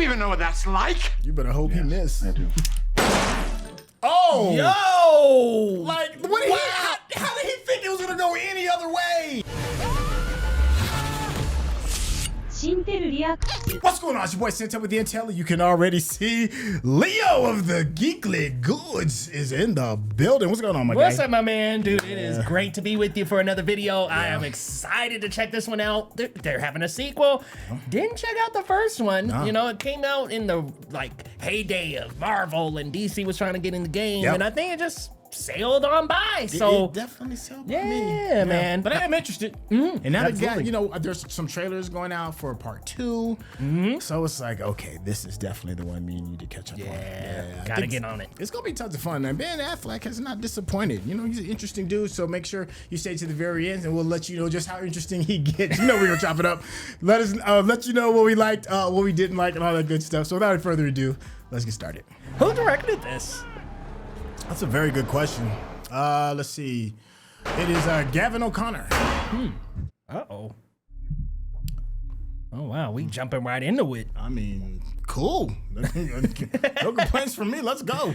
even know what that's like. You better hope he missed. I do. Oh! Yo! Like, what did how did he think it was gonna go any other way? What's going on? It's your boy Syntell with the Intel. You can already see Leo of the GeeklyGoods is in the building. What's going on, my guy? What's up, my man? Dude, it is great to be with you for another video. I am excited to check this one out. They're having a sequel. Didn't check out the first one. You know, it came out in the heyday of Marvel and DC was trying to get in the game. And I think it just sailed on by. So it definitely sailed by me. Yeah, man. But I am interested. And now they got, you know, there's some trailers going out for part 2. So it's like, okay, this is definitely the one me and you to catch up on. Yeah, gotta get on it. It's gonna be tons of fun. And Ben Affleck has not disappointed. You know, he's an interesting dude. So make sure you stay to the very end, and we'll let you know just how interesting he gets. You know, we're gonna chop it up. Let you know what we liked, what we didn't like, and all that good stuff. So without further ado, let's get started. Who directed this? That's a very good question. Let's see. It is Gavin O'Connor. Uh-oh. Oh, wow. We jumping right into it. I mean, cool. No complaints from me. Let's go.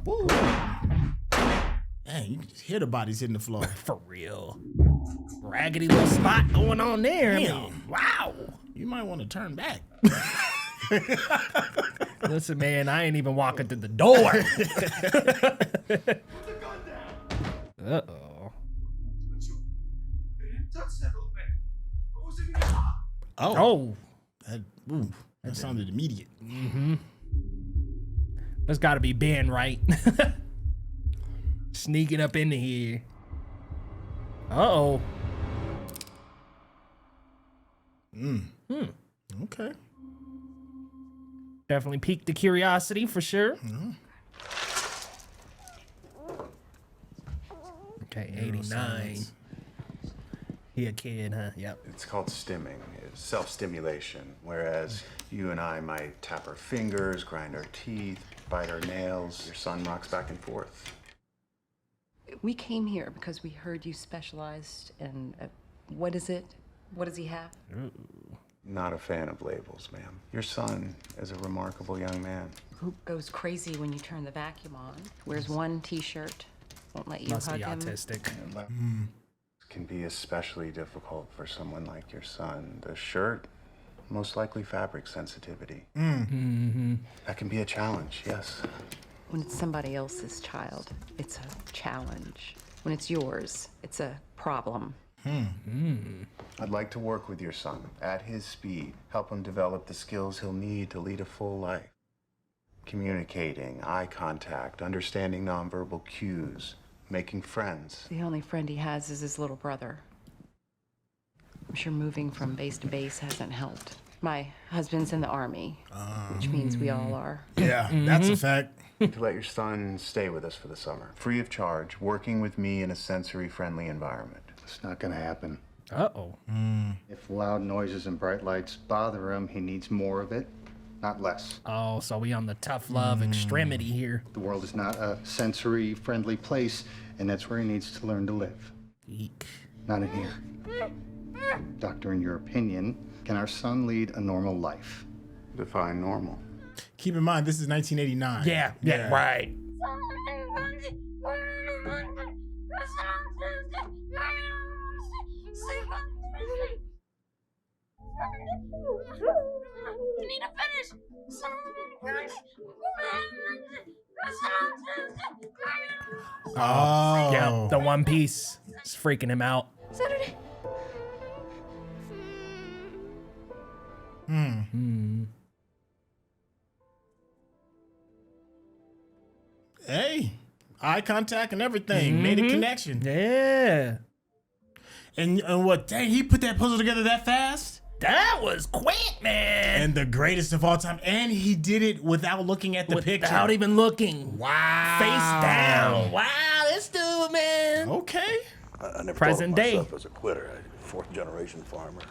Woo. Dang, you can just hear the bodies hitting the floor. For real. Raggedy little spot going on there. I mean, wow. You might want to turn back. Listen, man, I ain't even walking through the door. Uh-oh. Oh. That sounded immediate. That's got to be Ben, right? Sneaking up into here. Uh-oh. Okay. Definitely piqued the curiosity for sure. Okay, 89. He a kid, huh? Yep. It's called stimming. It's self-stimulation. Whereas you and I might tap our fingers, grind our teeth, bite our nails. Your son rocks back and forth. We came here because we heard you specialized in, what is it? What does he have? Not a fan of labels, ma'am. Your son is a remarkable young man. Who goes crazy when you turn the vacuum on? Wears one t-shirt, won't let you Must hug be him. autistic. It can be especially difficult for someone like your son. The shirt, most likely fabric sensitivity. That can be a challenge, yes. When it's somebody else's child, it's a challenge. When it's yours, it's a problem. I'd like to work with your son at his speed, help him develop the skills he'll need to lead a full life. Communicating, eye contact, understanding nonverbal cues, making friends. The only friend he has is his little brother. I'm sure moving from base to base hasn't helped. My husband's in the Army, which means we all are. Yeah, that's a fact. To let your son stay with us for the summer, free of charge, working with me in a sensory-friendly environment. It's not gonna happen. Uh-oh. If loud noises and bright lights bother him, he needs more of it, not less. Oh, so we on the tough love extremity here. The world is not a sensory-friendly place, and that's where he needs to learn to live. Eek. Not in here. Doctor, in your opinion, can our son lead a normal life? Define normal. Keep in mind, this is 1989. Yeah, right. You need to finish. Oh. Yeah, the One Piece is freaking him out. Saturday. Hey, eye contact and everything. Made a connection. Yeah. And what, dang, he put that puzzle together that fast? That was quick, man. And the greatest of all time. And he did it without looking at the picture. Without even looking. Wow. Face down. Wow, this dude, man. Okay. I never Present thought of day. myself as a quitter. I'm a fourth-generation farmer.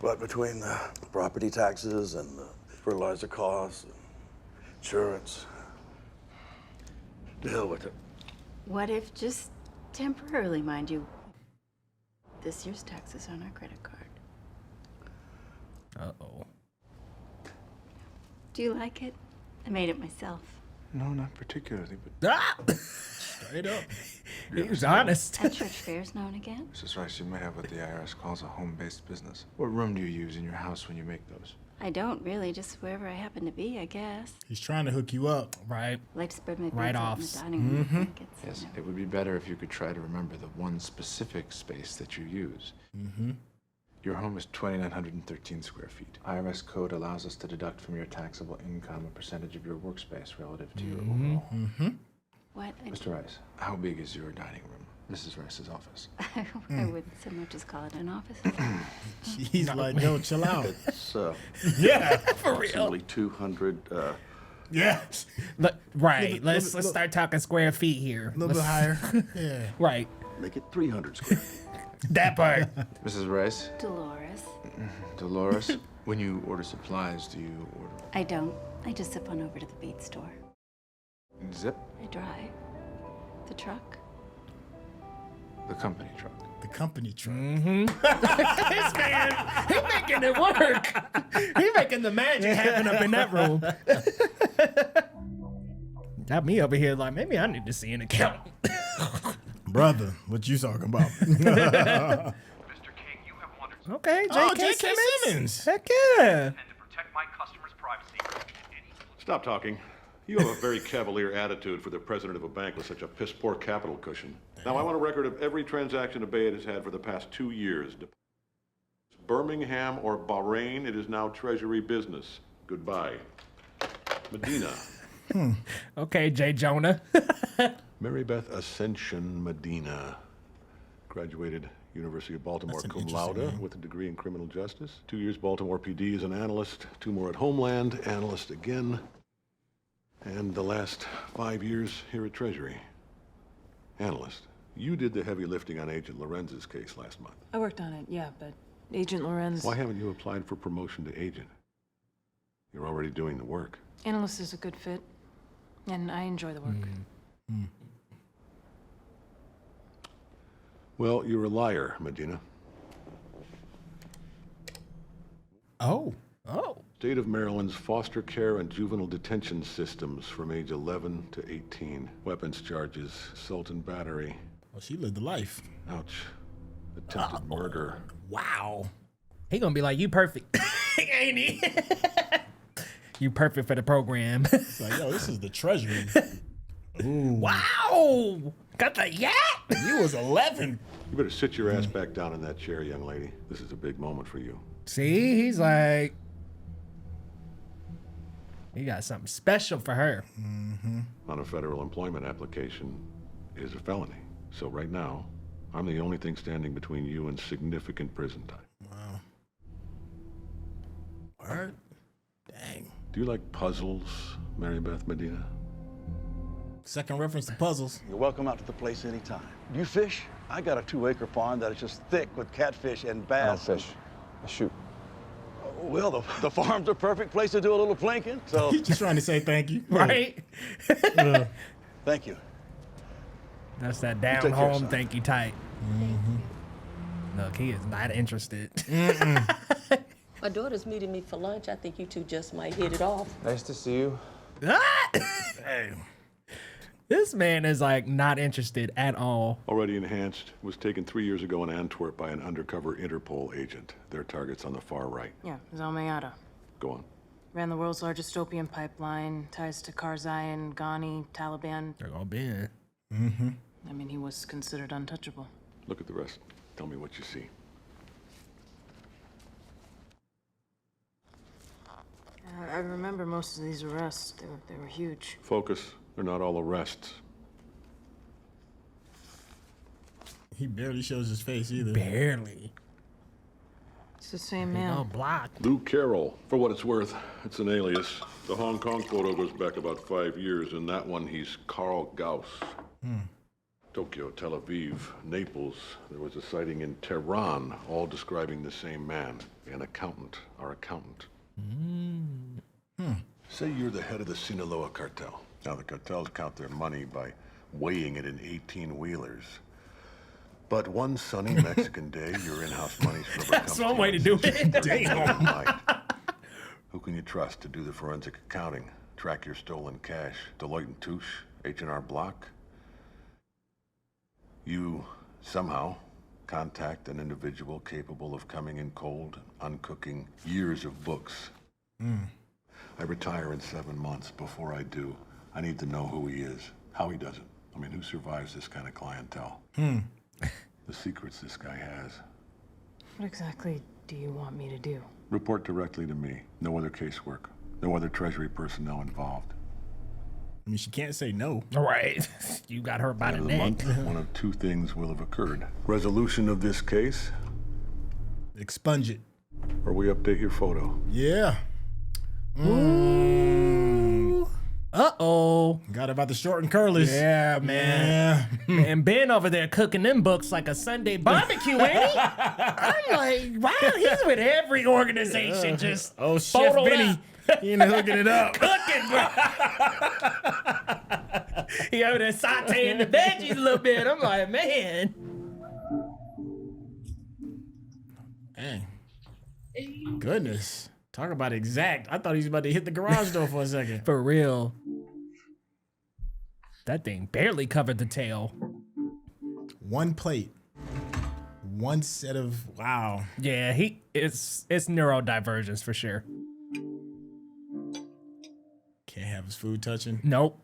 But between the property taxes and the fertilizer costs, and insurance, the hell with it. What if, just temporarily, mind you, this year's taxes on our credit card? Uh-oh. Do you like it? I made it myself. No, not particularly, but Ah! Straight up. He was honest. At church fairs now and again. Mrs. Rice, you may have what the IRS calls a home-based business. What room do you use in your house when you make those? I don't really, just wherever I happen to be, I guess. He's trying to hook you up. Right. I like to spread my Right beads out in offs. the dining room. Blankets, Yes, you know. it would be better if you could try to remember the one specific space that you use. Your home is 2,913 square feet. IRS code allows us to deduct from your taxable income a percentage of your workspace relative to your overall. What? Mr. Rice, how big is your dining room? Mrs. Rice's office. I wouldn't so much as call it an office. He's like, yo, chill out. It's Yeah. For real. approximately 200. Yeah. Look, right. Look, Let's look. start talking square feet here. A little bit higher. Yeah. Right. Make it 300 square feet. That part. Mrs. Rice, Dolores. Dolores, when you order supplies, do you order I don't. I just zip on over to the bead store. zip? I drive. The truck. The company truck. The company truck. This man, he making it work. He making the magic happen up in that room. Got me over here like, maybe I need to see an accountant. Brother, what you talking about? Mr. King, you have wandered Okay, Oh, J.K. J.K. Simmons. Heck yeah. and to protect my customers' privacy. Stop talking. You have a very cavalier attitude for the president of a bank with such a piss-poor capital cushion. Now, I want a record of every transaction Abayet has had for the past 2 years. Birmingham or Bahrain, it is now Treasury business. Goodbye. Medina. Okay, J. Jonah. Mary Beth Ascension Medina. Graduated University of Baltimore That's an cum interesting laude name. with a degree in criminal justice. 2 years Baltimore PD as an analyst. 2 more at Homeland, analyst again. And the last 5 years here at Treasury. Analyst. You did the heavy lifting on Agent Lorenz's case last month. I worked on it, yeah, but Agent Lorenz... Why haven't you applied for promotion to agent? You're already doing the work. Analyst is a good fit, and I enjoy the work. Well, you're a liar, Medina. Oh. Oh. State of Maryland's foster care and juvenile detention systems from age 11 to 18. Weapons charges, assault and battery. Well, she lived the life. Ouch. Attempted murder. Wow. He gonna be like, you perfect. Ain't he? You perfect for the program. It's like, yo, this is the Treasury. Ooh. Wow. Got the yak. You was 11. You better sit your ass back down in that chair, young lady. This is a big moment for you. See, he's like, he got something special for her. On a federal employment application is a felony. So right now, I'm the only thing standing between you and significant prison time. Wow. Word? Dang. Do you like puzzles, Mary Beth Medina? Second reference to puzzles. You're welcome out to the place anytime. Do you fish? I got a 2-acre pond that is just thick with catfish and bass. I don't fish. I shoot. Well, the farm's a perfect place to do a little plinking, so He's just trying to say thank you. Right? thank you. That's that take down care, home son. thank you type. Look, he is not interested. My daughter's meeting me for lunch. I think you two just might hit it off. Nice to see you. Hey. This man is like not interested at all. Already enhanced, was taken 3 years ago in Antwerp by an undercover Interpol agent. Their target's on the far right. Yeah, Zalmayada. Go on. Ran the world's largest opium pipeline, ties to Karzai and Ghani, Taliban. They're gonna be in. I mean, he was considered untouchable. Look at the rest. Tell me what you see. I remember most of these arrests. They were huge. Focus. They're not all arrests. He barely shows his face either. Barely. It's the same No man. block. Lou Carroll. For what it's worth, it's an alias. The Hong Kong photo goes back about 5 years. In that one, he's Carl Gauss. Tokyo, Tel Aviv, Naples. There was a sighting in Tehran, all describing the same man. An accountant, our accountant. Say you're the head of the Sinaloa cartel. Now, the cartels count their money by weighing it in 18-wheelers. But one sunny Mexican day, your in-house money's rubber That's one way to do it. Damn. Who can you trust to do the forensic accounting, track your stolen cash? Deloitte and Touche, H&R Block? You somehow contact an individual capable of coming in cold, uncooking years of books. I retire in 7 months. Before I do, I need to know who he is, how he does it. I mean, who survives this kind of clientele? The secrets this guy has. What exactly do you want me to do? Report directly to me. No other casework. No other Treasury personnel involved. I mean, she can't say no. All right. You got her by the neck. Month, one of two things will have occurred. Resolution of this case, Expunge it. or we update your photo. Yeah. Uh-oh. Got about the short and curlies. Yeah, man. And Ben over there cooking them books like a Sunday barbecue, ain't he? I'm like, wow, he's with every organization. Just Chef Benny. up. He ain't hooking it up. Cooking, bro. He over there sauteing the veggies a little bit. I'm like, man. Dang. Goodness. Talk about exact. I thought he was about to hit the garage door for a second. For real. That thing barely covered the tail. One plate. One set of, wow. Yeah, it's neurodivergence for sure. Can't have his food touching. Nope.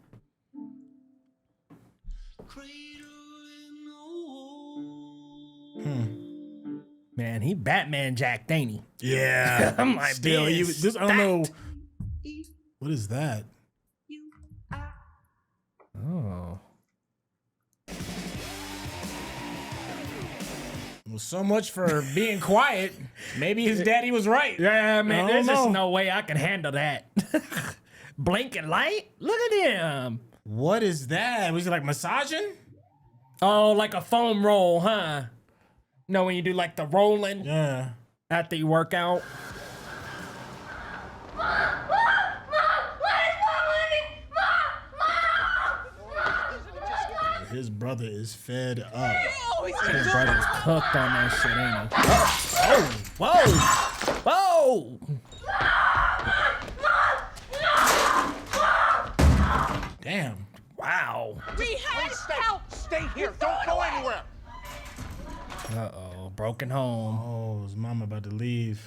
Man, he Batman Jack, ain't he? Yeah. I'm like, still, man, this, I don't know. What is that? Oh. Well, so much for being quiet. Maybe his daddy was right. Yeah, man, there's just know. no way I can handle that. Blinking light? Look at him. What is that? Was he like massaging? Oh, like a foam roll, huh? No, when you do like the rolling Yeah. after you work out. His brother is fed up. His brother's cooked on that shit, ain't he? Oh, whoa, whoa. Damn. Wow. We have help! Stay here, don't go anywhere! Uh-oh, broken home. Oh, his mama about to leave.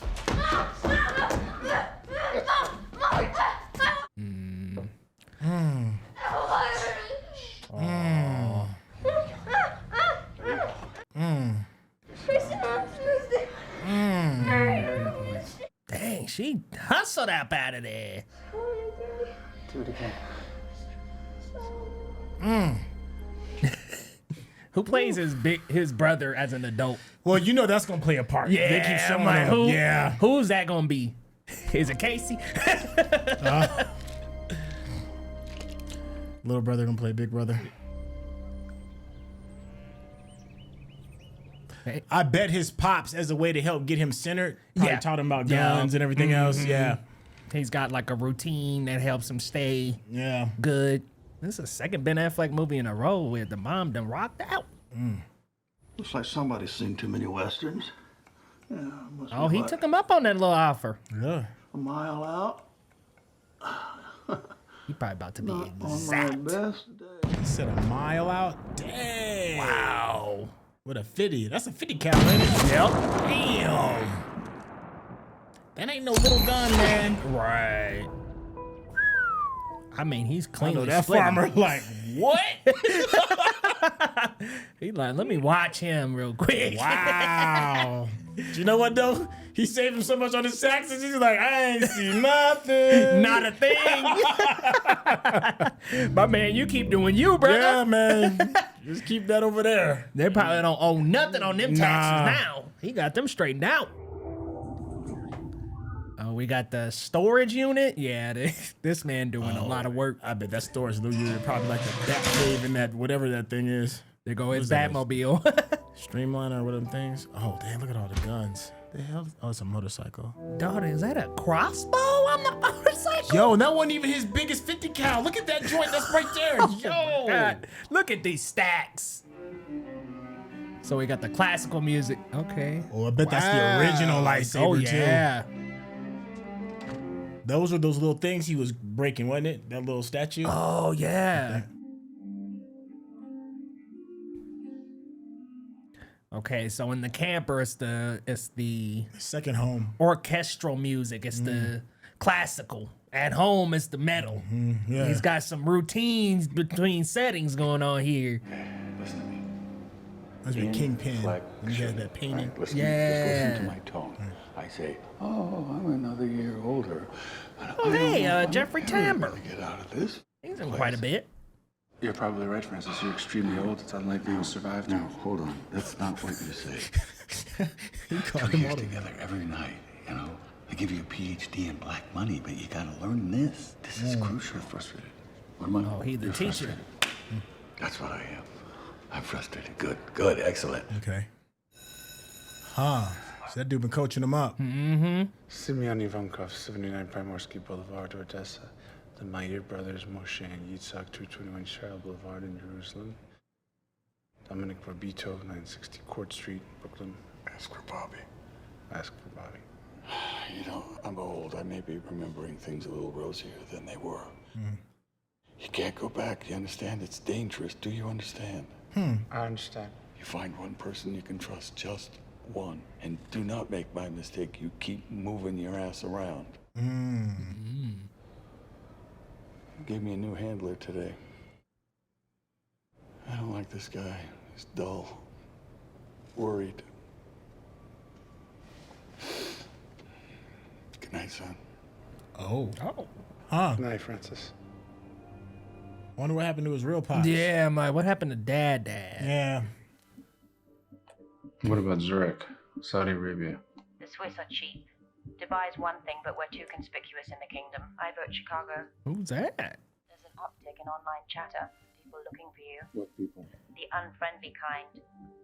Dang, she hustled up out of there. Do it again. Who plays his brother as an adult? Well, you know that's gonna play a part. Yeah, They keep showing I'm like, him. who? Yeah. Who's that gonna be? Is it Casey? Little brother gonna play big brother. Hey. I bet his pops, as a way to help get him centered, probably taught him about guns and everything else. Yeah. He's got like a routine that helps him stay good. This is the second Ben Affleck movie in a row where the mom done rocked out. Looks like somebody's seen too many westerns. Yeah, must be He what, took him up on that little offer. Yeah. a mile out. He probably about to be On my exact. best day. He said a mile out. Dang. Wow. What a 50. That's a 50 cal, ain't it? Yep. Damn. That ain't no little gun, man. Right. I mean, he's I cleanly know that splitting. farmer like, what? He like, let me watch him real quick. Wow. You know what though? He saved him so much on his taxes. He's like, I ain't see nothing. Not a thing. My man, you keep doing you, brother. Yeah, man. Just keep that over there. They probably don't owe nothing on them taxes Nah. now. He got them straightened out. Oh, we got the storage unit. Yeah, this man doing a lot of work. I bet that storage little unit probably like the Bat Cave and that whatever that thing is. There go his that? Batmobile. Streamliner or what them things. Oh damn, look at all the guns. The hell? Oh, it's a motorcycle. Daughter, is that a crossbow on the motorcycle? Yo, that wasn't even his biggest 50 cal. Look at that joint that's right there. Yo. God, look at these stacks. So we got the classical music. Okay. Oh, I bet that's the original lightsaber oh, yeah. Those were those little things he was breaking, wasn't it? That little statue. Oh yeah. Okay, so in the camper, it's the second home orchestral music. It's the classical. At home, it's the metal. Yeah. He's got some routines between settings going on here. Listen to me. That's with Kingpin. When he had that painting. Right, listen, just listen to my tone. I say, oh, I'm another year older. Oh, hey, Jeffrey Tambor. Get out of this. He's in quite a bit. You're probably right, Francis. You're extremely old. It's unlikely you'll survive. No, hold on. That's not what you say. He called 2 him years all together every night, you know? They give you a PhD in black money, but you gotta learn this. This is crucial. You're frustrated. What am I? Oh, he's the You're teacher. frustrated. That's what I am. I'm frustrated. Good, excellent. Okay. So that dude been coaching him up. Simeon Ivankov, 79 Primorsky Boulevard, Odessa. The Meir brothers, Moshe and Yitzhak, 221 Cheryl Boulevard in Jerusalem. Dominic Robito, 960 Court Street, Brooklyn. Ask for Bobby. Ask for Bobby. You know, I'm old. I may be remembering things a little rosier than they were. You can't go back. You understand? It's dangerous. Do you understand? I understand. You find one person you can trust, just one. And do not make my mistake. You keep moving your ass around. Gave me a new handler today. I don't like this guy. He's dull. Worried. Good night, son. Good night, Francis. Wonder what happened to his real pops. Yeah, what happened to Dad? Yeah. What about Zurich, Saudi Arabia? The Swiss are cheap. Dubai's one thing, but we're too conspicuous in the kingdom. I vote Chicago. Who's that? There's an uptick in online chatter. People looking for you. What people? The unfriendly kind.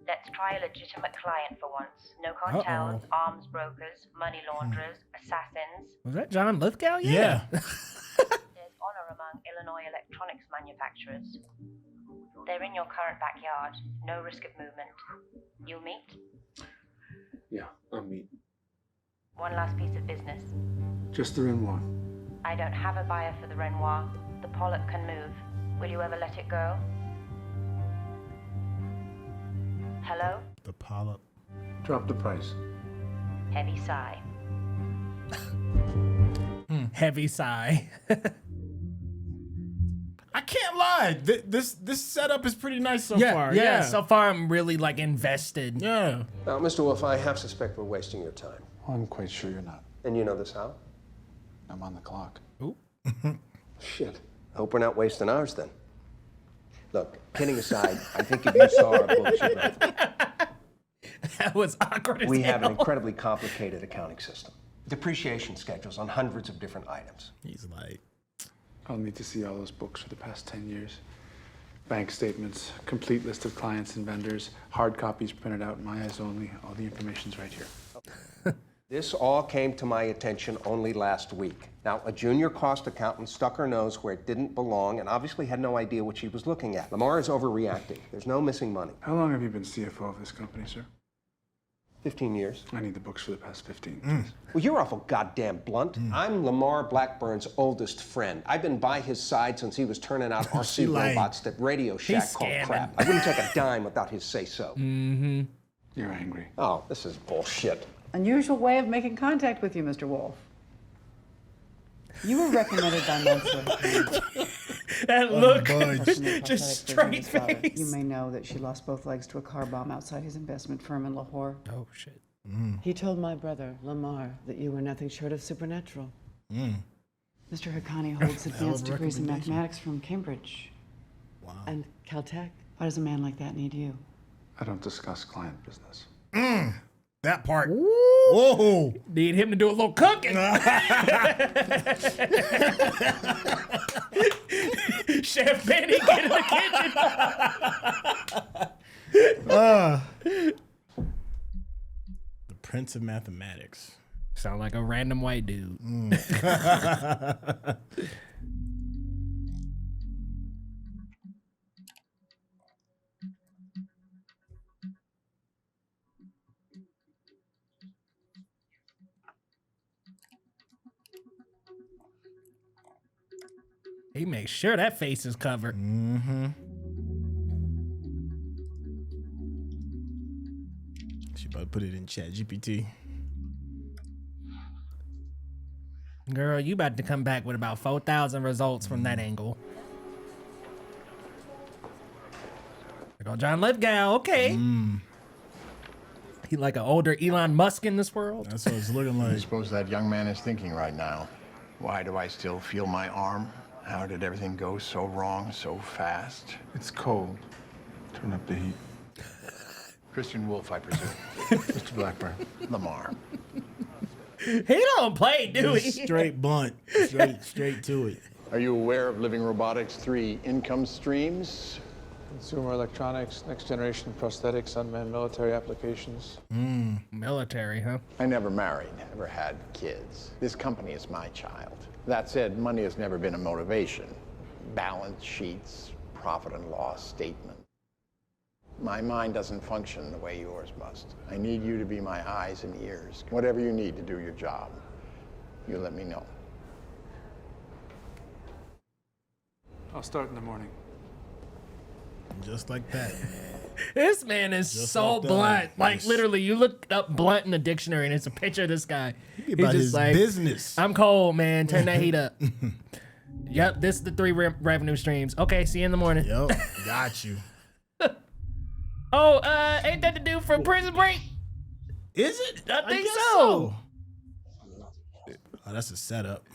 Let's try a legitimate client for once. No cartels, arms brokers, money launderers, assassins. Was that John Lithgow? Yeah. There's honor among Illinois electronics manufacturers. They're in your current backyard. No risk of movement. You'll meet? Yeah, I'll meet. One last piece of business. Just the Renoir. I don't have a buyer for the Renoir. The Pollock can move. Will you ever let it go? Hello? The polyp. Drop the price. Heavy sigh. Heavy sigh. I can't lie. This setup is pretty nice so far. Yeah, so far I'm really like invested. Yeah. Now, Mr. Wolff, I half suspect we're wasting your time. I'm quite sure you're not. And you know this how? I'm on the clock. Ooh. Shit. I hope we're not wasting ours then. Look, kidding aside, I think if you saw our books, you'd love them. That was awkward as We hell. have an incredibly complicated accounting system. Depreciation schedules on hundreds of different items. He's like, I'll need to see all those books for the past 10 years. Bank statements, complete list of clients and vendors, hard copies printed out in my eyes only. All the information's right here. This all came to my attention only last week. Now, a junior cost accountant stuck her nose where it didn't belong and obviously had no idea what she was looking at. Lamar is overreacting. There's no missing money. How long have you been CFO of this company, sir? 15 years. I need the books for the past 15, please. Well, you're awful goddamn blunt. I'm Lamar Blackburn's oldest friend. I've been by his side since he was turning out RC robots that Radio Shack called crap. I wouldn't take a dime without his say-so. You're angry. Oh, this is bullshit. Unusual way of making contact with you, Mr. Wolff. You were recommended by Meltzer. That look, just straight face. You may know that she lost both legs to a car bomb outside his investment firm in Lahore. Oh, shit. He told my brother, Lamar, that you were nothing short of supernatural. Mr. Haqqani holds advanced degrees in mathematics from Cambridge. Wow. And Caltech? Why does a man like that need you? I don't discuss client business. That part. Whoa. Need him to do a little cooking. Chef Benny, get in the kitchen. The Prince of Mathematics. Sound like a random white dude. He makes sure that face is covered. Mm-hmm. She about to put it in ChatGPT. Girl, you about to come back with about 4,000 results from that angle. There go John Lithgow. Okay. He like an older Elon Musk in this world. That's what it's looking I like. suppose that young man is thinking right now. Why do I still feel my arm? How did everything go so wrong so fast? It's cold. Turn up the heat. Christian Wolff, I presume. Mr. Blackburn. Lamar. He don't play, do he? Straight blunt. Straight to it. Are you aware of Living Robotics' 3 income streams? Consumer electronics, next generation prosthetics, unmanned military applications. Military, huh? I never married, never had kids. This company is my child. That said, money has never been a motivation. Balance sheets, profit and loss statement. My mind doesn't function the way yours must. I need you to be my eyes and ears. Whatever you need to do your job, you let me know. I'll start in the morning. Just like that. This man is Just so like that. blunt. Like Yes. literally, you look up blunt in the dictionary and it's a picture of this guy. He about He's his just like, business. I'm cold, man. Turn that heat up. Yep, this is the 3 revenue streams. Okay, see you in the morning. Yo, got you. Oh, ain't that the dude from Prison Break? Is it? I think guess so. Oh, that's a setup.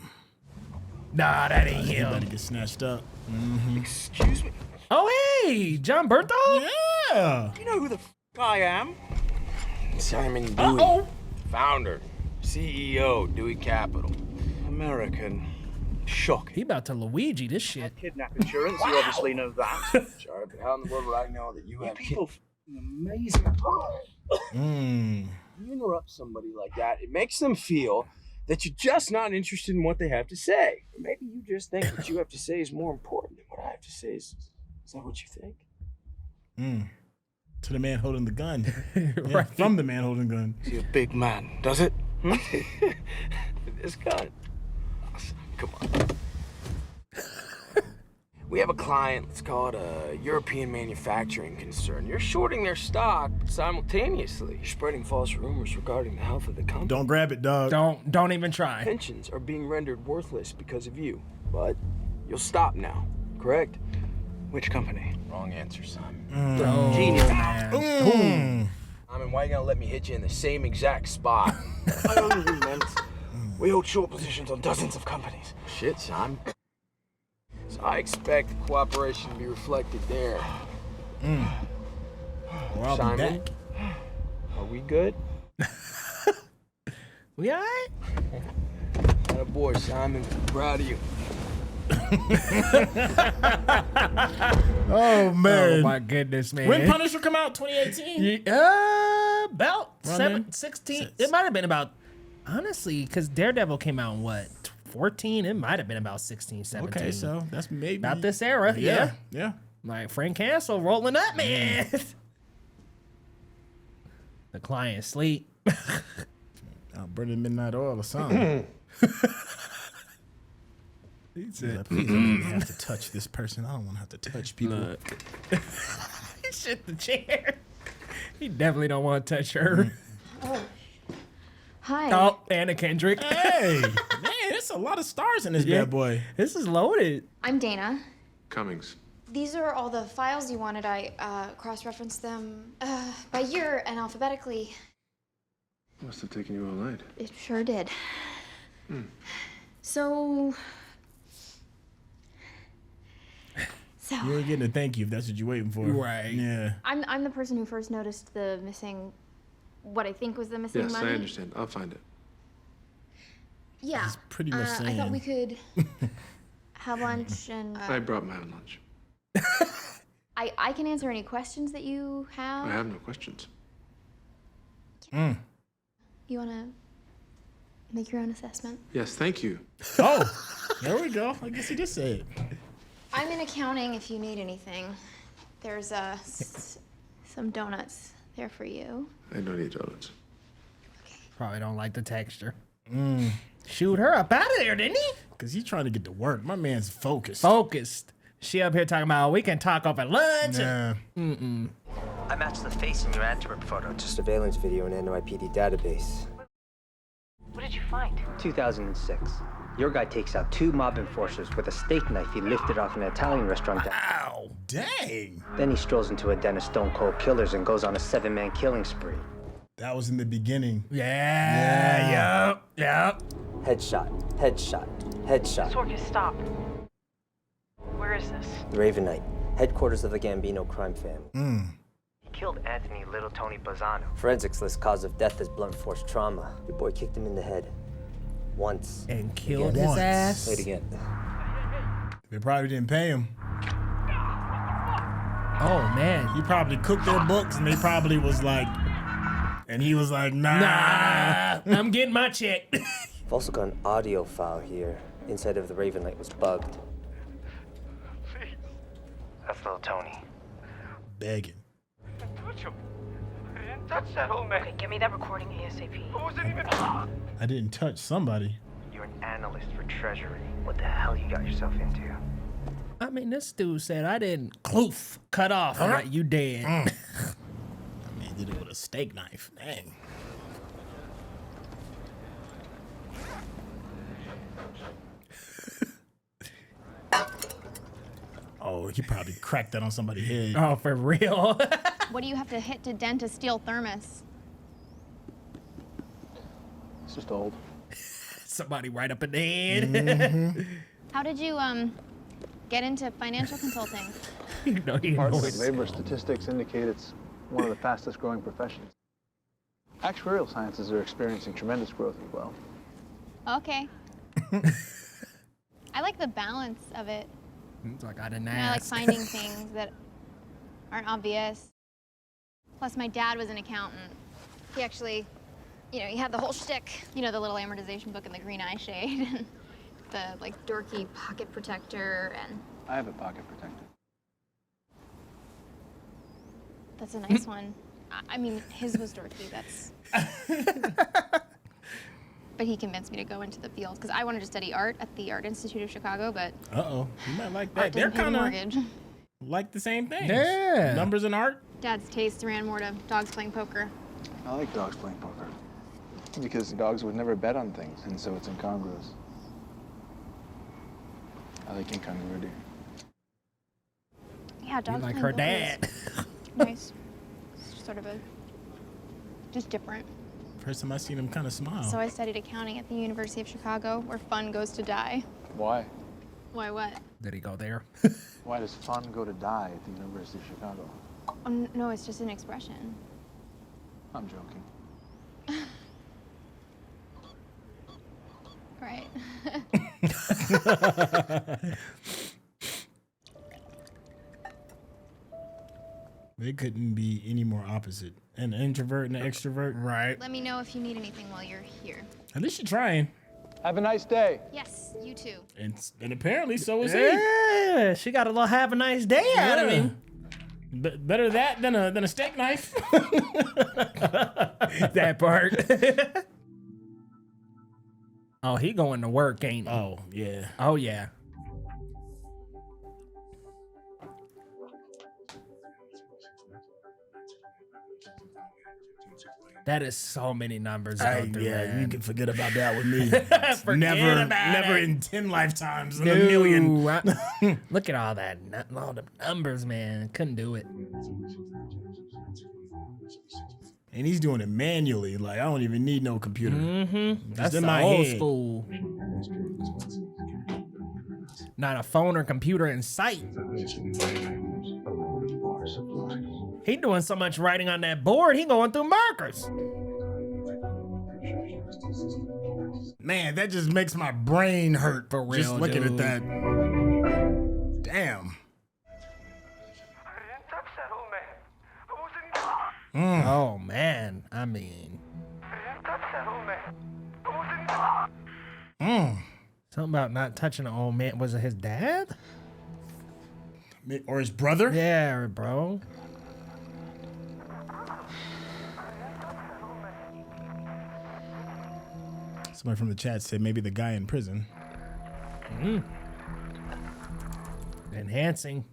Nah, that ain't He about to him. get snatched up. Excuse me. Oh, hey, John Berthold? Yeah. You know who the I am? Simon Dewey, Uh-oh. founder, CEO, Dewey Capital. American. Shocking. He about to Luigi this shit. Kidnap insurance, you obviously know that. Sorry, but how in the world would I know that you have People amazing. You interrupt somebody like that, it makes them feel that you're just not interested in what they have to say. Or maybe you just think what you have to say is more important than what I have to say. Is that what you think? To the man holding the gun. Right. From the man holding the gun. He's a big man, does it? This gun. Come on. We have a client, let's call it a European manufacturing concern. You're shorting their stock, but simultaneously you're spreading false rumors regarding the health of the company. Don't grab it, dog. Don't even try. Pensions are being rendered worthless because of you, but you'll stop now, correct? Which company? Wrong answer, Simon. Oh, Genius. man. Simon, why you gonna let me hit you in the same exact spot? I only meant we hold short positions on dozens of companies. Shit, Simon. So I expect cooperation to be reflected there. Well, I'll be Simon, back. are we good? We all right? Attaboy, Simon. Proud of you. Oh, man. Oh, my goodness, man. When Punisher come out? 2018? About Running? 16. It might have been about, honestly, because Daredevil came out in what, 14? It might have been about 16, 17. Okay, so that's maybe. About this era, yeah. Yeah. Like Frank Castle rolling up, man. The client sleep. Burning midnight oil or something. He He's like, please don't even have to touch this person. I don't want to have to touch people. He shit the chair. He definitely don't want to touch her. Oh. Hi. Oh, Anna Kendrick. Hey, man, there's a lot of stars in this bad boy. This is loaded. I'm Dana. Cummings. These are all the files you wanted. I cross-referenced them by year and alphabetically. Must have taken you all night. It sure did. So You ain't getting a thank you if that's what you're waiting for. Right. Yeah. I'm the person who first noticed the missing, what I think was the missing Yes, money. I understand. I'll find it. Yeah. He's pretty much I thought we saying. could have lunch and. I brought my own lunch. I can answer any questions that you have. I have no questions. You want to make your own assessment? Yes, thank you. Oh, there we go. I guess he did say it. I'm in accounting if you need anything. There's some donuts there for you. I don't eat donuts. Probably don't like the texture. Shoot her up out of there, didn't he? because he's trying to get to work. My man's focused. Focused. She up here talking about we can talk over lunch. Nah. I matched the face in your antwerp photo to surveillance video in NYPD database. What did you find? 2006. Your guy takes out 2 mob enforcers with a steak knife he lifted off an Italian restaurant. Ow, dang. Then he strolls into a den of Stone Cold Killers and goes on a 7-man killing spree. That was in the beginning. Yep. Headshot, headshot, headshot. Sorkin, stop. Where is this? Ravenite, headquarters of the Gambino crime family. He killed Anthony Little Tony Bazzano. Forensics lists cause of death as blunt force trauma. Your boy kicked him in the head. Once. And killed Again. his ass. Say it again. They probably didn't pay him. Oh, man. He probably cooked their books and they probably was like, and he was like, nah. I'm getting my check. I've also got an audio file here. Inside of the Ravenite was bugged. That's Little Tony. Begging. I didn't touch that old man. Okay, give me that recording ASAP. I wasn't even. I didn't touch somebody. You're an analyst for Treasury. What the hell you got yourself into? I mean, this dude said I didn't cut off. Right, you dead. I mean, did it with a steak knife. Dang. Oh, he probably cracked that on somebody's head. Oh, for real? What do you have to hit to dent a steel thermos? It's just old. Somebody right up in the head. How did you get into financial consulting? You know, he Department knows. of Labor statistics indicate it's one of the fastest growing professions. Actuarial sciences are experiencing tremendous growth as well. Okay. I like the balance of it. It's like I didn't And I like ask. finding things that aren't obvious. Plus, my dad was an accountant. He actually, you know, he had the whole shtick. You know, the little amortization book and the green eye shade, and the like dorky pocket protector, and I have a pocket protector. that's a nice one. I mean, his was dorky. That's. But he convinced me to go into the field because I wanted to study art at the Art Institute of Chicago, but Uh-oh, you might like art that. They're doesn't pay the kind of mortgage. like the same thing. Yeah. Numbers and art. Dad's tastes ran more to dogs playing poker. I like dogs playing poker. Because dogs would never bet on things, and so it's incongruous. I like incongruity. Yeah, dogs like playing her poker dad. is nice. It's sort of just different. First time I seen him kind of smile. So I studied accounting at the University of Chicago, where fun goes to die. Why? Why what? Did he go there? Why does fun go to die at the University of Chicago? Oh, no, it's just an expression. I'm joking. Right. They couldn't be any more opposite. An introvert and an extrovert. Right. Let me know if you need anything while you're here. At least you're trying. Have a nice day. Yes, you too. And apparently so is he. Yeah, she got a little have a nice day out of him. Better that than a steak knife. That part. Oh, he going to work, ain't he? Oh, yeah. Oh, yeah. That is so many numbers. Yeah, you can forget about that with me. It's never in 10 lifetimes, in a million. Look at all that, all the numbers, man. Couldn't do it. And he's doing it manually. Like, I don't even need no computer. Mm-hmm. That's in the my old head. school. Not a phone or computer in sight. He doing so much writing on that board, he going through markers. Man, that just makes my brain hurt. For real, just looking dude. at that. Damn. Oh, man. I mean. Something about not touching an old man. Was it his dad? Or his brother? Yeah, bro. Somebody from the chat said maybe the guy in prison. Enhancing.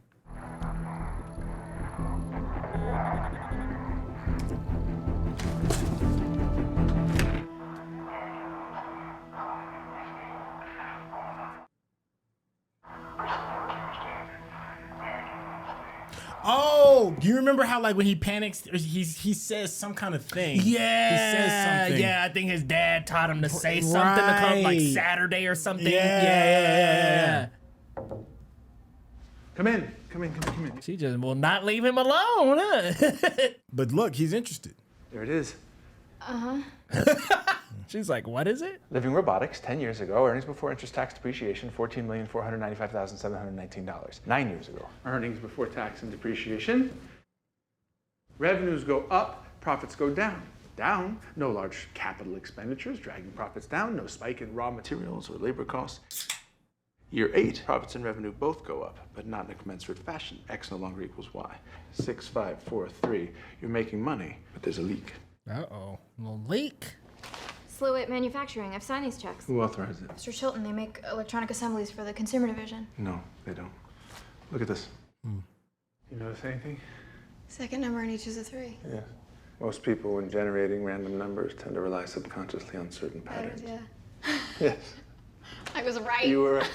Oh, do you remember how like when he panics, he says some kind of thing? Yeah, he says something. Yeah, I think his dad taught him to say something to come like Saturday or something. Yeah. Come in. She just will not leave him alone, huh? But look, he's interested. There it is. She's like, what is it? Living Robotics, 10 years ago. Earnings before interest, tax, depreciation, $14,495,719. 9 years ago. Earnings before tax and depreciation. Revenues go up, profits go down. Down, no large capital expenditures, dragging profits down, no spike in raw materials or labor costs. Year 8, profits and revenue both go up, but not in a commensurate fashion. X no longer equals Y. 6, 5, 4, 3. You're making money, but there's a leak. Uh-oh, a little leak. Slowit Manufacturing. I've signed these checks. Who authorized it? Mr. Chilton, they make electronic assemblies for the consumer division. No, they don't. Look at this. You notice anything? Second number in each is a 3. Yes. Most people, when generating random numbers, tend to rely subconsciously on certain patterns. Yeah. Yes. I was right. You were right.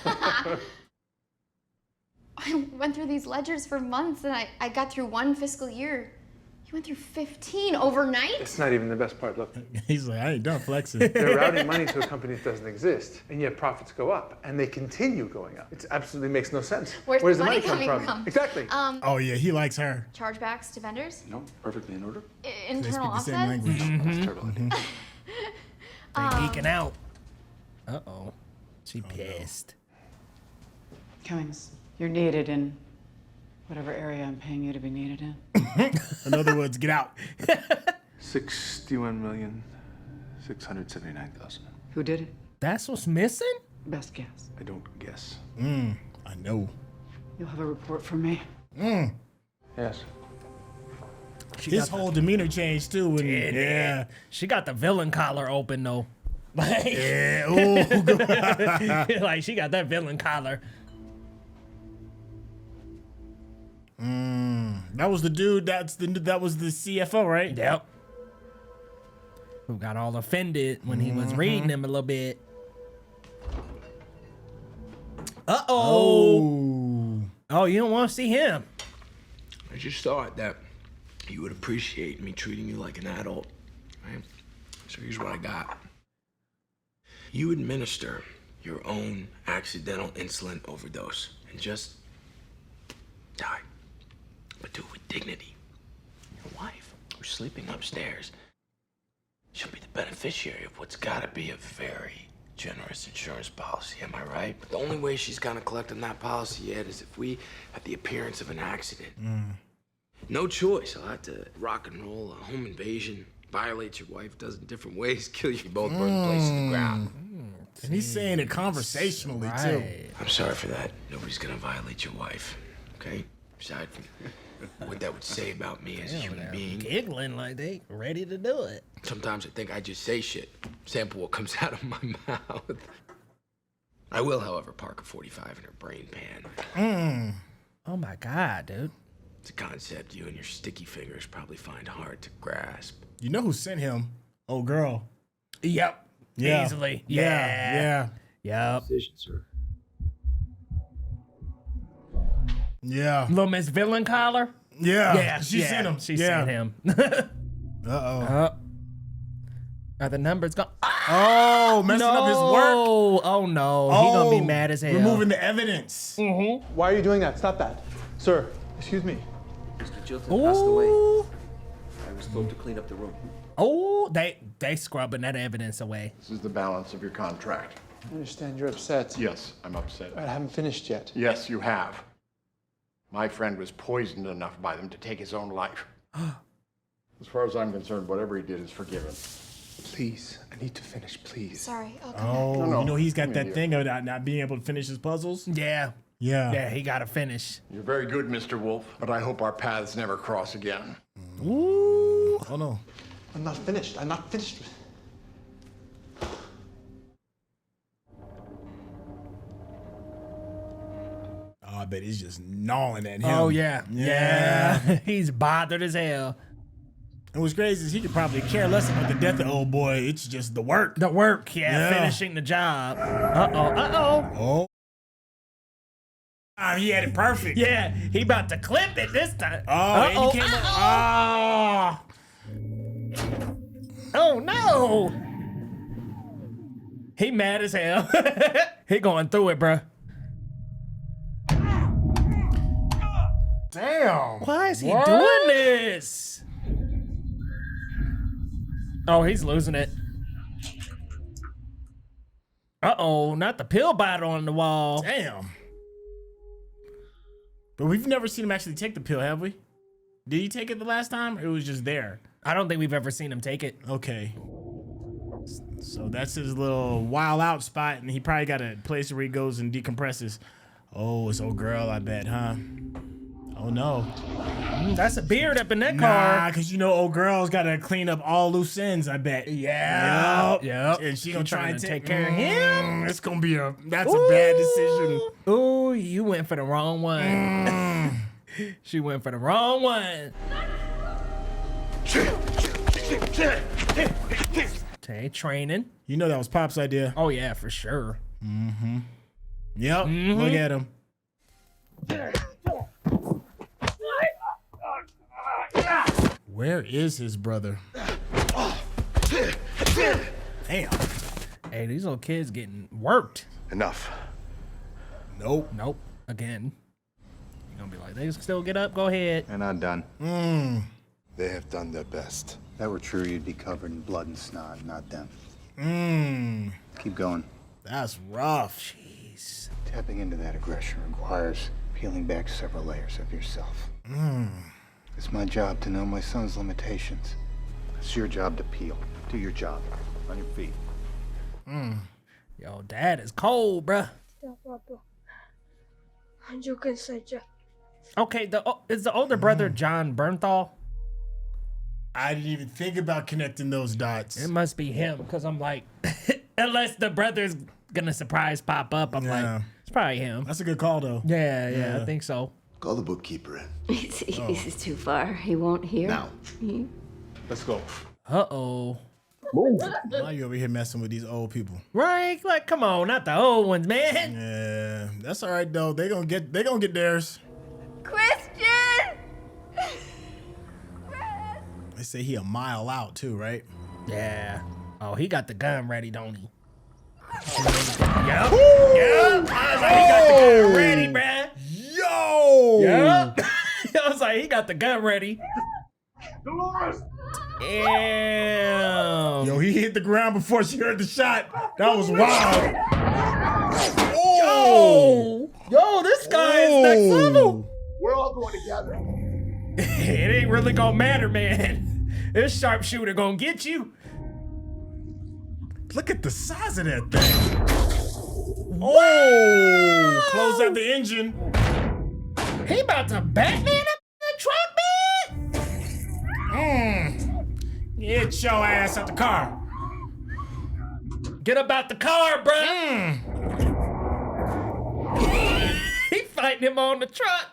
I went through these ledgers for months and I got through one fiscal year. You went through 15 overnight? It's not even the best part. Look. He's like, I ain't done flexing. They're routing money to a company that doesn't exist, and yet profits go up, and they continue going up. It absolutely makes no sense. Where's the money come coming from? Exactly. Oh yeah, he likes her. Chargebacks to vendors? No, perfectly in order. Internal They speak the same offsets? language. That's terrible. They geeking out. Uh-oh. She pissed. Cummings, you're needed in whatever area I'm paying you to be needed in. In other words, get out. 61,679,000. Who did it? That's what's missing? Best guess. I don't guess. I know. You'll have a report from me. Yes. His whole demeanor changed too. And, yeah. She got the villain collar open though. Like, Yeah. Ooh. like she got that villain collar. That was the dude. That was the CFO, right? Yep. Who got all offended when he was reading him a little bit. Uh-oh. Oh, you don't want to see him. I just thought that you would appreciate me treating you like an adult, right? So here's what I got. You administer your own accidental insulin overdose and just die. But do it with dignity. Your wife, who's sleeping upstairs, she'll be the beneficiary of what's gotta be a very generous insurance policy, am I right? But the only way she's gonna collect on that policy yet is if we have the appearance of an accident. No choice. I'll have to rock and roll a home invasion, violate your wife a dozen different ways, kill you both, burn the place to the ground. And he's saying it conversationally too. I'm sorry for that. Nobody's gonna violate your wife, okay? Aside from what that would say about me as a human being. Giggling like they ready to do it. Sometimes I think I just say shit. Sample what comes out of my mouth. I will, however, park a 45 in her brain pan. Oh my God, dude. It's a concept you and your sticky fingers probably find hard to grasp. You know who sent him? Oh, girl. Yep. Yeah. Easily. Yeah. Yep. Decision, sir. Yeah. Little Miss Villain collar? Yeah. She sent him. She sent him. Uh-oh. Are the numbers gone? Oh, messing up his work. Oh no. He gonna be mad as hell. Removing the evidence. Why are you doing that? Stop that. Sir, excuse me. Mr. Chilton passed away. I was told to clean up the room. Oh, they scrubbing that evidence away. This is the balance of your contract. I understand you're upset. Yes, I'm upset. I haven't finished yet. Yes, you have. My friend was poisoned enough by them to take his own life. As far as I'm concerned, whatever he did is forgiven. Please, I need to finish, please. Sorry, I'll come Oh, No. you know he's got Come that here. thing of not being able to finish his puzzles. Yeah. Yeah. He gotta finish. You're very good, Mr. Wolff, but I hope our paths never cross again. Ooh. Hold on. I'm not finished. I'm not finished. bet he's just gnawing at him. Oh, yeah. Yeah. He's bothered as hell. And what's crazy is he could probably care less about the death of old boy. It's just the work. The work, finishing the job. Uh-oh. He had it perfect. Yeah, he about to clip it this time. And he came up. Oh, no. He mad as hell. He going through it, bruh. Damn. Why is he doing this? Oh, he's losing it. Uh-oh, not the pill bottle on the wall. Damn. But we've never seen him actually take the pill, have we? Did he take it the last time? Or it was just there? I don't think we've ever seen him take it. Okay. So that's his little wild out spot, and he probably got a place where he goes and decompresses. Oh, it's old girl, I bet, huh? Oh, no. That's a beard up in that car. Nah, because you know old girl's got to clean up all loose ends, I bet. Yeah. Yep. And she gonna try and take care of him. It's gonna be that's a bad decision. Ooh, you went for the wrong one. She went for the wrong one. Okay, training. You know that was Pop's idea. Oh yeah, for sure. Mm-hmm. Yep. Look at him. Where is his brother? Damn. Hey, these little kids getting worked. Enough. Nope. Again. You're gonna be like, they still get up? Go ahead. They're not done. They have done their best. If that were true, you'd be covered in blood and snot, not them. Keep going. That's rough. Jeez. Tapping into that aggression requires peeling back several layers of yourself. It's my job to know my son's limitations. It's your job to peel. Do your job. On your feet. Yo, dad is cold, bruh. Okay, is the older brother John Bernthal? I didn't even think about connecting those dots. It must be him, because I'm like, unless the brother's gonna surprise pop up, I'm like, it's probably him. That's a good call, though. Yeah, I think so. Call the bookkeeper in. This is too far. He won't hear. Now. Let's go. Uh-oh. Now you over here messing with these old people. Right? Like, come on, not the old ones, man. Yeah, that's all right though. They gonna get theirs. Christian! They say he a mile out too, right? Yeah. Oh, he got the gun ready, don't he? Yep. I was like, he got the gun ready, bruh. Yo! Yep. I was like, he got the gun ready. Dolores! Damn. Yo, he hit the ground before she heard the shot. That was wild. Yo, this guy is next level. We're all going together. It ain't really gonna matter, man. This sharpshooter gonna get you. Look at the size of that thing. Oh, close out the engine. He about to Batman up the truck, man. Get your ass out the car. Get up out the car, bruh. He fighting him on the truck.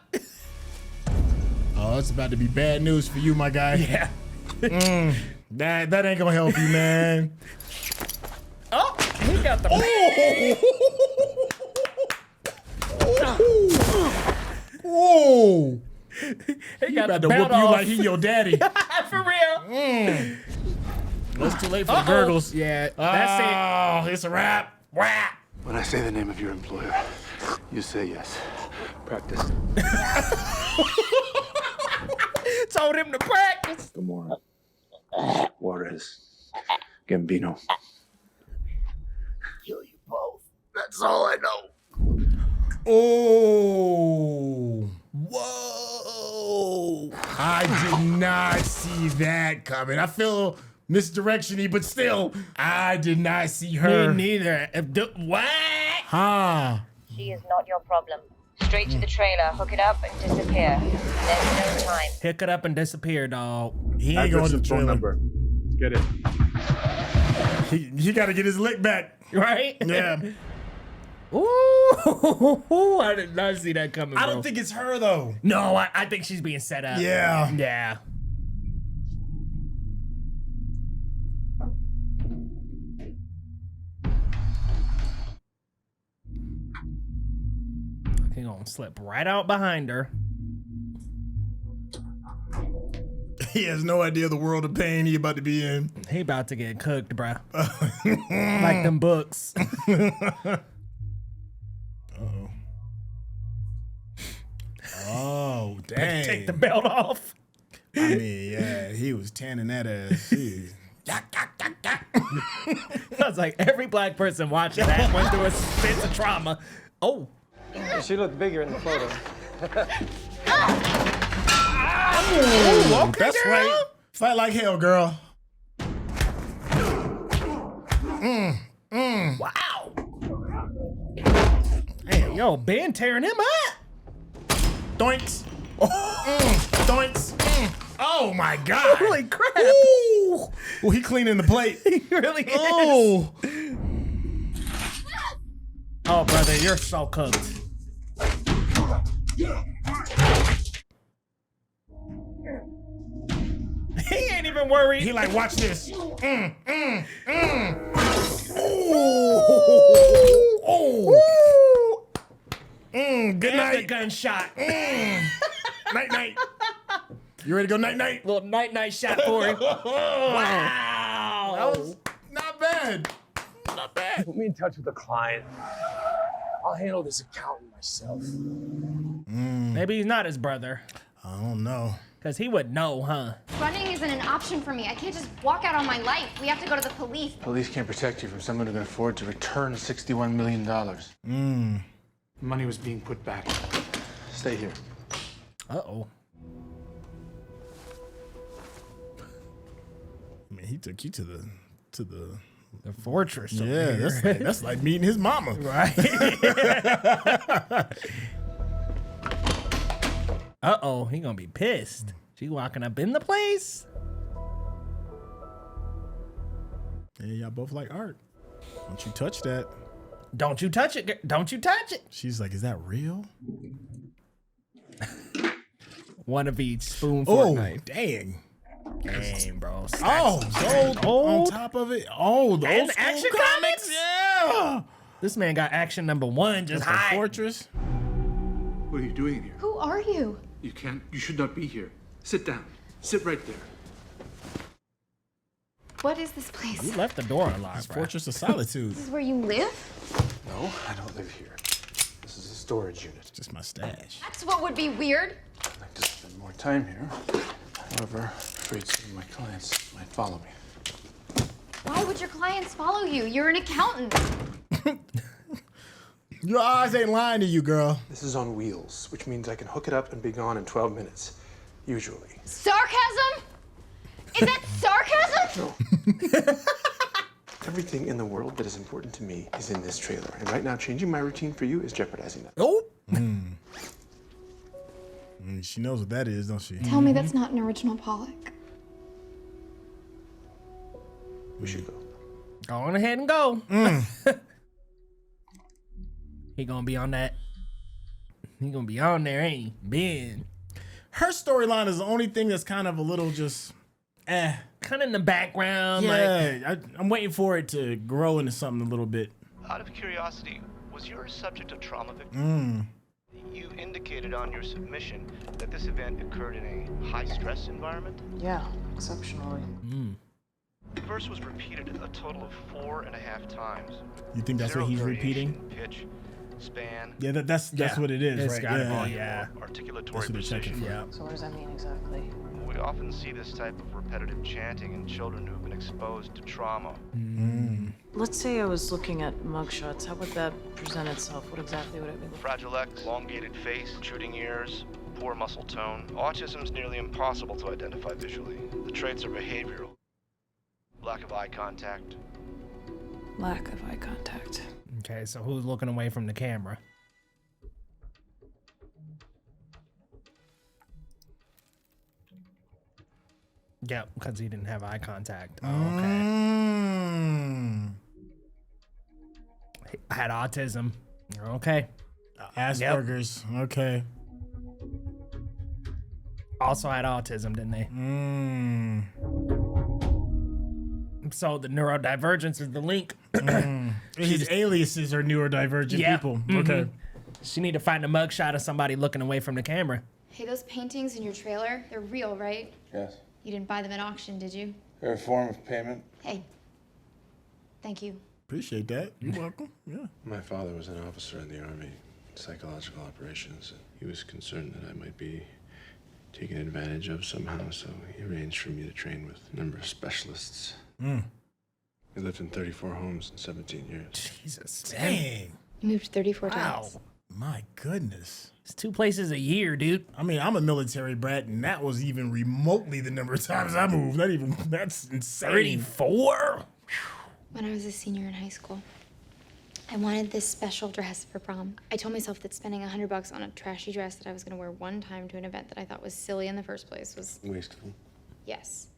Oh, it's about to be bad news for you, my guy. Yeah. That ain't gonna help you, man. Oh, he got the. Whoa! He got about the to whoop belt you off. like he your daddy. For real. It's too late for the gurgles. Yeah, that's it. Oh, it's a wrap. Wrap. When I say the name of your employer, you say yes. Practice. Told him to practice. Gamora. Juarez. Gambino. Kill you both. That's all I know. Oh. Whoa. I did not see that coming. I feel misdirection-y, but still, I did not see her. Me neither. What? Huh. She is not your problem. Straight to the trailer, hook it up and disappear. There's no time. Hook it up and disappear, dog. He ain't going to the trailer. Number. Get it. He got to get his lick back. Right? Yeah. Ooh. Oh, I did not see that coming. I bro. don't think it's her though. No, I think she's being set up. Yeah. Yeah. He gonna slip right out behind her. He has no idea the world of pain he about to be in. He about to get cooked, bro. Like them books. Uh-oh. Oh, dang. Take the belt off. I mean, yeah, he was tanning that ass. Jeez. I was like, every black person watching that went through a sense of trauma. Oh. She looked bigger in the photo. Oh, okay, that's girl. right. Fight like hell, girl. Wow. Hey, yo, Ben tearing him up. Doinks. Doinks. Oh my God. Holy crap. Ooh. Well, he cleaning the plate. He really is. Oh. Oh, brother, you're so cooked. He ain't even worried. He like, watch this. Ooh. Ooh. Good There's night. the gunshot. Night night. You ready to go night night? Little night shot for him. Wow. That was not bad. Not bad. Put me in touch with the client. I'll handle this accountant myself. Maybe he's not his brother. I don't know. Because he would know, huh? Running isn't an option for me. I can't just walk out on my life. We have to go to the police. Police can't protect you from someone who can afford to return $61 million. Money was being put back. Stay here. Uh-oh. I mean, he took you to the The fortress. over yeah, here. that's like meeting his mama. Right. Uh-oh, he gonna be pissed. She walking up in the place. Yeah, y'all both like art. Don't you touch that. Don't you touch it. Don't you touch it. She's like, is that real? One of each spoon Oh, Fortnite. dang. Dang, bro. Oh, gold on top of it. Oh, the And old school action comics. Yeah. This man got action #1 just The high. fortress. What are you doing here? Who are you? You should not be here. Sit down. Sit right there. What is this place? You left the door unlocked, bro. Fortress of Solitude. This is where you live? No, I don't live here. This is a storage unit. Just my stash. That's what would be weird. I'd like to spend more time here. However, I'm afraid some of my clients might follow me. Why would your clients follow you? You're an accountant. Your eyes ain't lying to you, girl. This is on wheels, which means I can hook it up and be gone in 12 minutes. Usually. Sarcasm? Is that sarcasm? No. Everything in the world that is important to me is in this trailer. And right now, changing my routine for you is jeopardizing that. Oh. She knows what that is, don't she? Tell me that's not an original Pollock. We should go. Go on ahead and go. He gonna be on that. He gonna be on there, ain't he? Ben. Her storyline is the only thing that's kind of a little just, Kind of in the background. Like, yeah, I'm waiting for it to grow into something a little bit. Out of curiosity, was your subject a trauma victim? You indicated on your submission that this event occurred in a high-stress environment? Yeah, exceptionally. The verse was repeated a total of 4.5 times. You think that's what he's repeating? Pitch, span. Yeah, that's what it is, It's right? gotta Yeah. be, yeah. Articulatory That's what they're checking precision. for. Yeah. So what does that mean exactly? We often see this type of repetitive chanting in children who've been exposed to trauma. Let's say I was looking at mugshots. How would that present itself? What exactly would it be? Fragile X, elongated face, shooting ears, poor muscle tone. Autism's nearly impossible to identify visually. The traits are behavioral. Lack of eye contact. Lack of eye contact. Okay, so who's looking away from the camera? Yep, because he didn't have eye contact. Oh, okay. He had autism. Okay. Asperger's. Okay. Also had autism, didn't they? So the neurodivergence is the link. His aliases are neurodivergent people. Okay. She need to find a mugshot of somebody looking away from the camera. Hey, those paintings in your trailer, they're real, right? Yes. You didn't buy them at auction, did you? They're a form of payment. Hey. Thank you. Appreciate that. You're welcome. Yeah. My father was an officer in the Army, psychological operations. He was concerned that I might be taken advantage of somehow, so he arranged for me to train with a number of specialists. We lived in 34 homes in 17 years. Jesus. Dang. You moved 34 times. My goodness. It's 2 places a year, dude. I mean, I'm a military brat, and that was even remotely the number of times I moved. Not even, that's insane. 34? When I was a senior in high school, I wanted this special dress for prom. I told myself that spending $100 on a trashy dress that I was gonna wear one time to an event that I thought was silly in the first place was... Wasteful. Yes.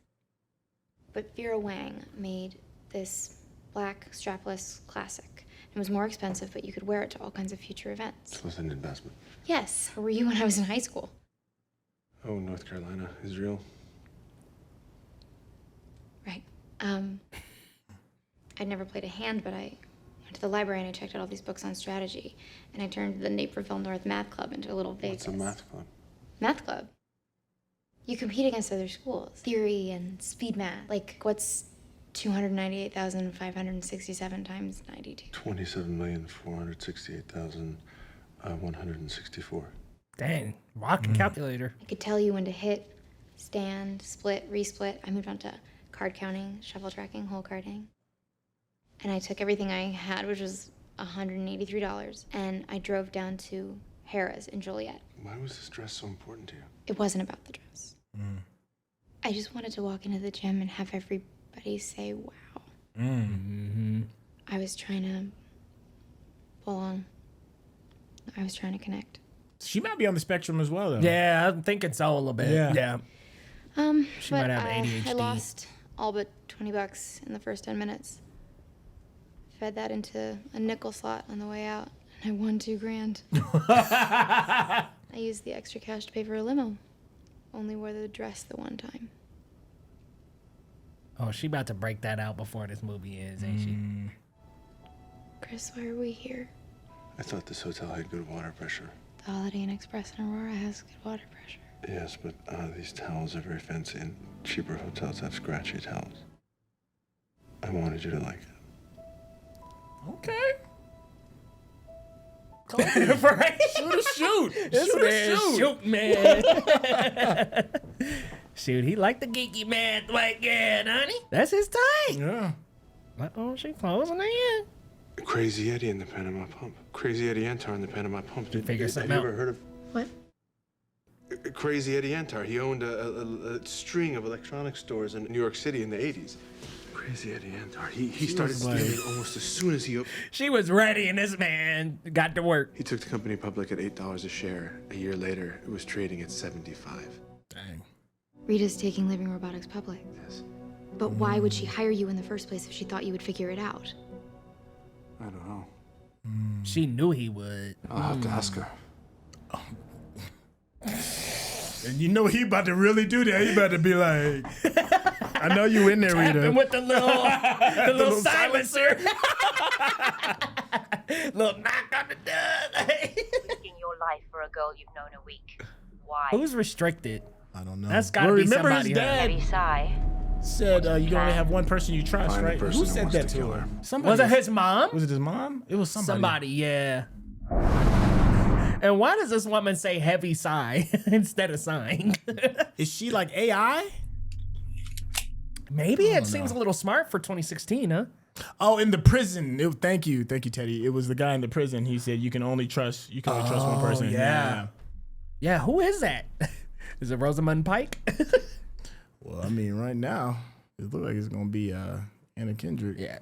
But Vera Wang made this black strapless classic. It was more expensive, but you could wear it to all kinds of future events. It was an investment. Yes. Where were you when I was in high school? Oh, North Carolina, Israel. Right. I'd never played a hand, but I went to the library and I checked out all these books on strategy. And I turned the Naperville North Math Club into a little Vegas. What's a math club? Math club. You compete against other schools. Theory and speed math. Like, what's 298,567 times 92? 27,468,164. Dang, rocking calculator. I could tell you when to hit, stand, split, resplit. I moved on to card counting, shuffle tracking, hole carding. And I took everything I had, which was $183, and I drove down to Harrah's in Joliet. Why was this dress so important to you? It wasn't about the dress. I just wanted to walk into the gym and have everybody say, wow. I was trying to belong. I was trying to connect. She might be on the spectrum as well, though. Yeah, I'm thinking so a little bit. Yeah. She But might have ADHD. I lost all but $20 in the first 10 minutes. Fed that into a nickel slot on the way out, and I won $2,000. I used the extra cash to pay for a limo. Only wore the dress the one time. Oh, she about to break that out before this movie is, ain't she? Chris, why are we here? I thought this hotel had good water pressure. The Holiday Inn Express in Aurora has good water pressure. Yes, but these towels are very fancy, and cheaper hotels have scratchy towels. I wanted you to like it. Okay. Right? Shoot. Shoot, man. Shoot, he like the geeky man like yeah, honey. That's his type. Yeah. Uh-oh, she closing in. Crazy Eddie in the Panama Pump. Crazy Eddie Antar in the Panama Pump. Figure something Have you out. ever heard of... What? Crazy Eddie Antar. He owned a string of electronics stores in New York City in the 80s. Crazy Eddie Antar. He started stealing almost as soon as he... She was ready, and this man got to work. He took the company public at $8 a share. A year later, it was trading at 75. Dang. Rita's taking Living Robotics public. Yes. But why would she hire you in the first place if she thought you would figure it out? I don't know. She knew he would. I'll have to ask her. And you know he about to really do that. He about to be like, I know you in there, Rita. Tapping with the little silencer. Little knock on the door. Risking your life for a girl you've known a week. Why? Who's restricted? I don't know. That's gotta be remember somebody. his dad Heavy sigh. said you can only have one person you trust, Find the right? person Who who said wants that to to kill her? her. Somebody. Was it his mom? Was it his mom? It was somebody. Somebody, yeah. And why does this woman say heavy sigh instead of sighing? Is she like AI? Maybe it seems a little smart for 2016, huh? Oh, in the prison. Thank you, Teddy. It was the guy in the prison. He said you can only trust one person. Yeah, who is that? Is it Rosamund Pike? Well, I mean, right now it looks like it's gonna be Anna Kendrick. Yeah.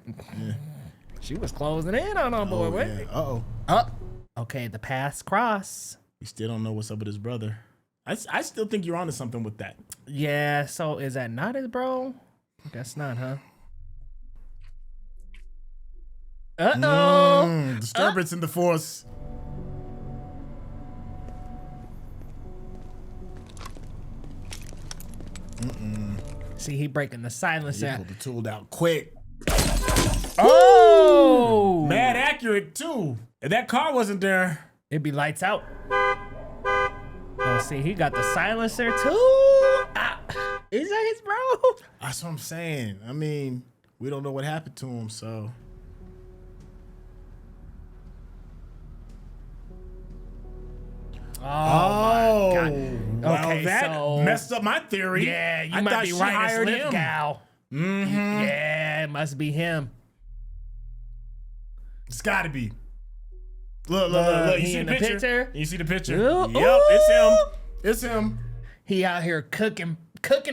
She was closing in on our boy. Yeah. Uh-oh. Okay, the paths cross. We still don't know what's up with his brother. I still think you're onto something with that. Yeah, so is that not his bro? Guess not, huh? Disturbance in the force. See, he breaking the silence He out. pulled the tool out quick. Oh! Mad accurate, too. If that car wasn't there, it'd be lights out. Oh, see, he got the silencer, too. Ah, is that his bro? That's what I'm saying. I mean, we don't know what happened to him, so. Oh, my God. Well, Okay, that so messed up my theory. Yeah, you I might thought be she right. hired It's Lift him. Gal. Yeah, it must be him. It's got to be. Look. You He see in the picture? You see the picture? Ooh. Yep, it's him. It's him. He out here cooking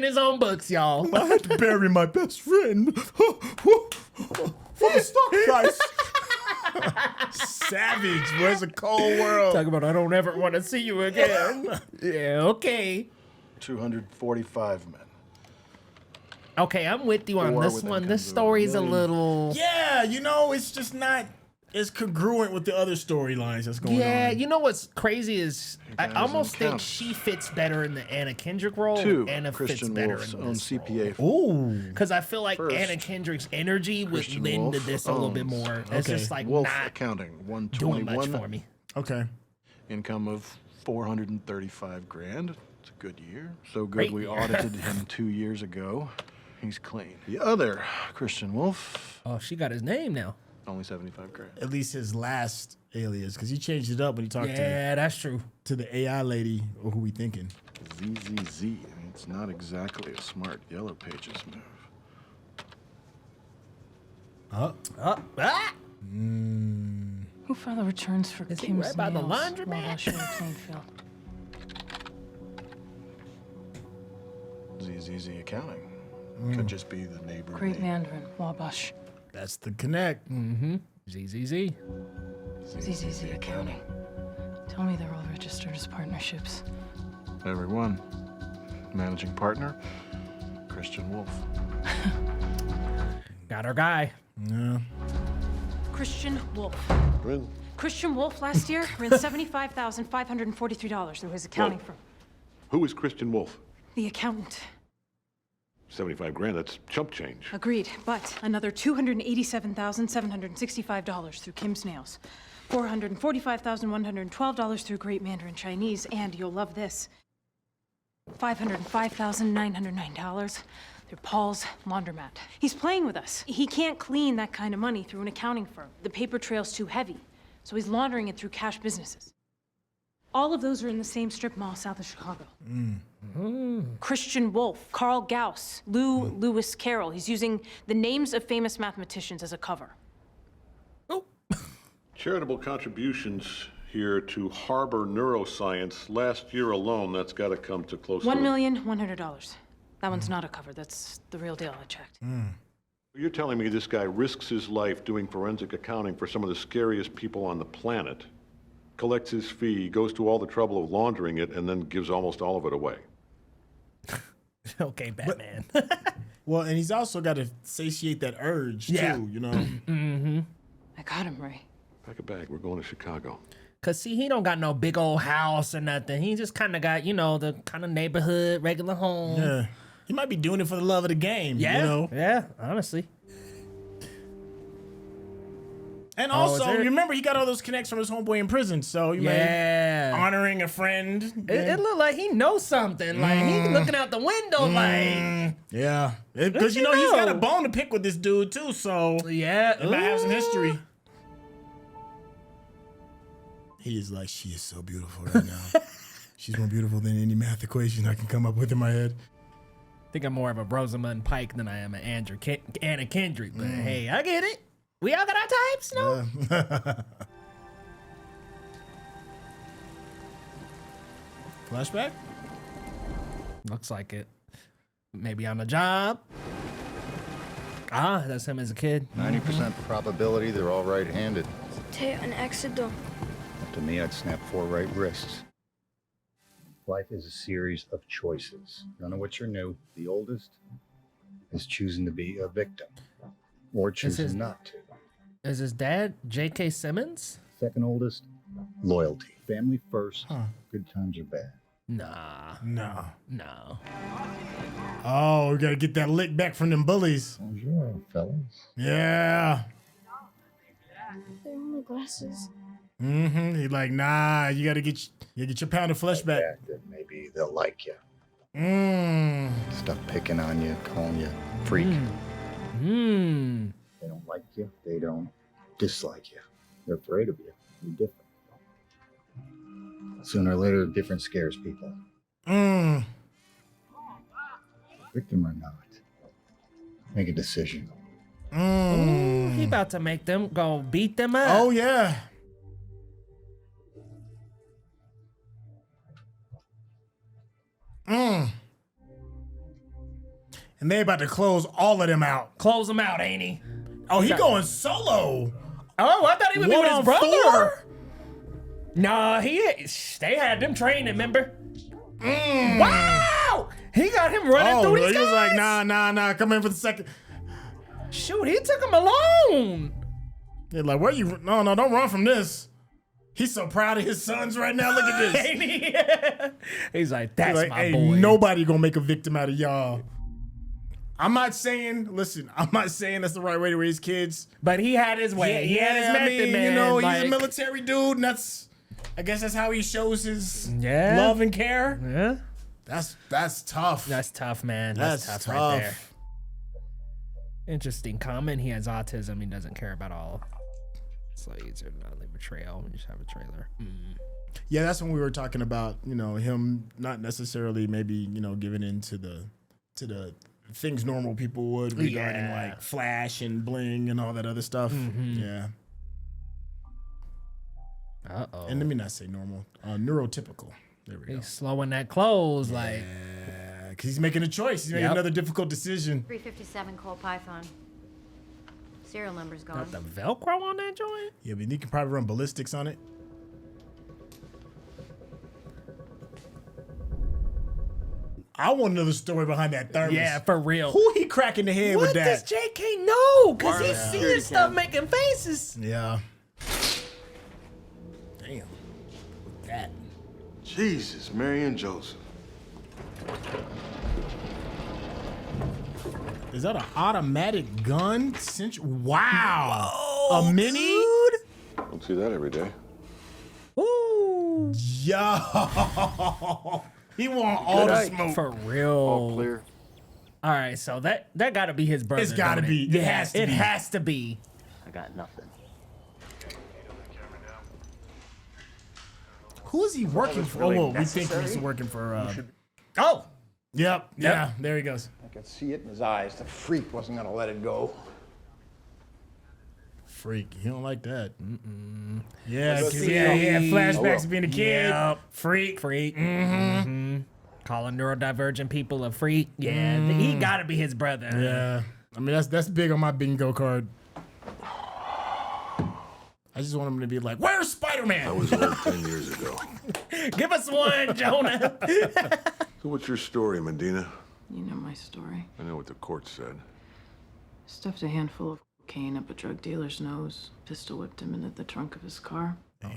his own books, y'all. I had to bury my best friend for the stock price. Savage. Where's a cold world? Talk about I don't ever want to see you again. Yeah, okay. 245 men. Okay, I'm with you on War this with one. incomes This of story's a 1 million. little... Yeah, it's just not as congruent with the other storylines that's going on. Yeah, you know what's crazy is I guys almost in think count. she fits better in the Anna Kendrick role. Two, Anna Christian fits better Wolff's in own this CPA. Ooh. Because I feel like First, Anna Kendrick's energy would Christian lend to Wolff this a little bit owns- more. It's Okay. just like Wolff not Accounting, doing 121. much for me. Okay. Income of 435 grand. It's a good year. So good Great we year. audited him 2 years ago. He's clean. The other, Christian Wolff, Oh, she got his name now. only 75 grand. At least his last alias, because he changed it up when he talked Yeah, that's true. to the AI lady, or who we thinking. ZZZ. I mean, it's not exactly a smart Yellow Pages move. Who filed the returns for Is he Kim's right by the nails laundromat? while I'll show you Plainfield? ZZZ Accounting. Could just be the neighbor. Great Mandarin, Wabash. That's the connect. Mm-hmm. ZZZ. ZZZ Accounting. Tell me they're all registered as partnerships. Everyone. Managing partner, Christian Wolff. Got our guy. Yeah. Christian Wolff. Bryn, Christian Wolff last year ran $75,543 through his accounting firm. Who is Christian Wolff? The accountant. 75 grand, that's chump change. Agreed, but another $287,765 through Kim's Nails, $445,112 through Great Mandarin Chinese, and you'll love this, $505,909 through Paul's Laundromat. He's playing with us. He can't clean that kind of money through an accounting firm. The paper trail's too heavy, so he's laundering it through cash businesses. All of those are in the same strip mall south of Chicago. Christian Wolff, Carl Gauss, Lewis Carroll. He's using the names of famous mathematicians as a cover. Charitable contributions here to Harbor Neuroscience. Last year alone, that's got to come to close to... $1,100,000. That one's not a cover. That's the real deal, I checked. You're telling me this guy risks his life doing forensic accounting for some of the scariest people on the planet, collects his fee, goes to all the trouble of laundering it, and then gives almost all of it away. Okay, Batman. Well, and he's also got to satiate that urge, too, you know? Mm-hmm. I got him, Ray. Pack a bag, we're going to Chicago. Cause see, he don't got no big old house or nothing. He just kind of got, the kind of neighborhood, regular home. Yeah. He might be doing it for the love of the game, Yeah, you know? yeah, honestly. And Oh, is also, there- remember, he got all those connects from his homeboy in prison, so you Yeah. may honoring a friend. It looked like he knows something. Like he's looking out the window, like Yeah. What Because, you he's got a know? bone to pick with this dude, too, so yeah, it might have some Ooh. history. He is like, she is so beautiful right now. She's more beautiful than any math equation I can come up with in my head. I think I'm more of a Rosamund Pike than I am an Anna Kendrick. But hey, I get it. We all got our types, no? Flashback? Looks like it. Maybe on the job. Ah, that's him as a kid. 90% probability they're all right-handed. C'était un accident. To me, I'd snap 4 right wrists. Life is a series of choices, none of which are new. The oldest is choosing to be a victim, or choosing not to. Is his dad J.K. Simmons? Second oldest, loyalty. Family first, good times are bad. Nah. No. Oh, we gotta get that lick back from them bullies. Bonjour, fellas. Yeah. They're only glasses. He's like, nah, you gotta get your pound of flesh back. That maybe they'll like you. Mm. Stop picking on you, calling you freak. They don't like you. They don't dislike you. They're afraid of you. You're different. Sooner or later, different scares people. Victim or not, make a decision. Ooh, he about to make them go beat them up. Oh yeah. And they about to close all of them out. Close them out, ain't he? Oh, he going solo. Oh, I thought he would be with his 1-on-4? brother. Nah, they had them training, remember? Wow! He got him running through these he guys. was like, nah, come in for the second. Shoot, he took him alone. They're like, where you? No, don't run from this. He's so proud of his sons right now. Look at this. Ain't he? He's like, that's my ain't boy. Nobody gonna make a victim out of y'all. I'm not saying that's the right way to raise kids. But he had his way. He had his method, man. You know, like, he's a military dude, and I guess that's how he shows his Yeah. love and care. Yeah. That's tough. That's tough, man. That's tough tough. right there. Interesting comment. He has autism. He doesn't care about all slaves or non betrayal. We just have a trailer. Yeah, that's when we were talking about, him not necessarily maybe, giving in to the things normal people would regarding like flash and bling and all that other stuff. Yeah. Uh-oh. And let me not say normal, neurotypical. There we go. He's slowing that close, like. Yeah, because he's making a choice. He's making another difficult decision. 357 Coal Python. Serial number's gone. Got the Velcro on that joint? Yeah, but you can probably run ballistics on it. I want to know the story behind that thermos. Yeah, for real. Who he cracking the head with that? What does JK know? Because he's seeing stuff making faces. Yeah. Damn. That. Jesus, Mary and Joseph. Is that an automatic gun? Wow. Whoa, a mini? Dude. Don't see that every day. Ooh. Yo. He want all the smoke. For real. All clear. All right, so that got to be his brother. It's got to don't be. It, It has to it be. has to be. I got nothing. Who is he working for? really We think necessary? he's working for. Oh. Yep. Yeah. There he goes. I could see it in his eyes. The freak wasn't gonna let it go. Freak. He don't like that. Yeah. Let's 'cause see. yeah. Flashbacks of being a kid. Yep. Freak. Calling neurodivergent people a freak. Yeah, he got to be his brother. Yeah. I mean, that's big on my bingo card. I just want him to be like, where's Spider-Man? I was old 10 years ago. Give us one, Jonah. So what's your story, Medina? You know my story. I know what the court said. Stuffed a handful of cocaine up a drug dealer's nose, pistol whipped him into the trunk of his car. Damn.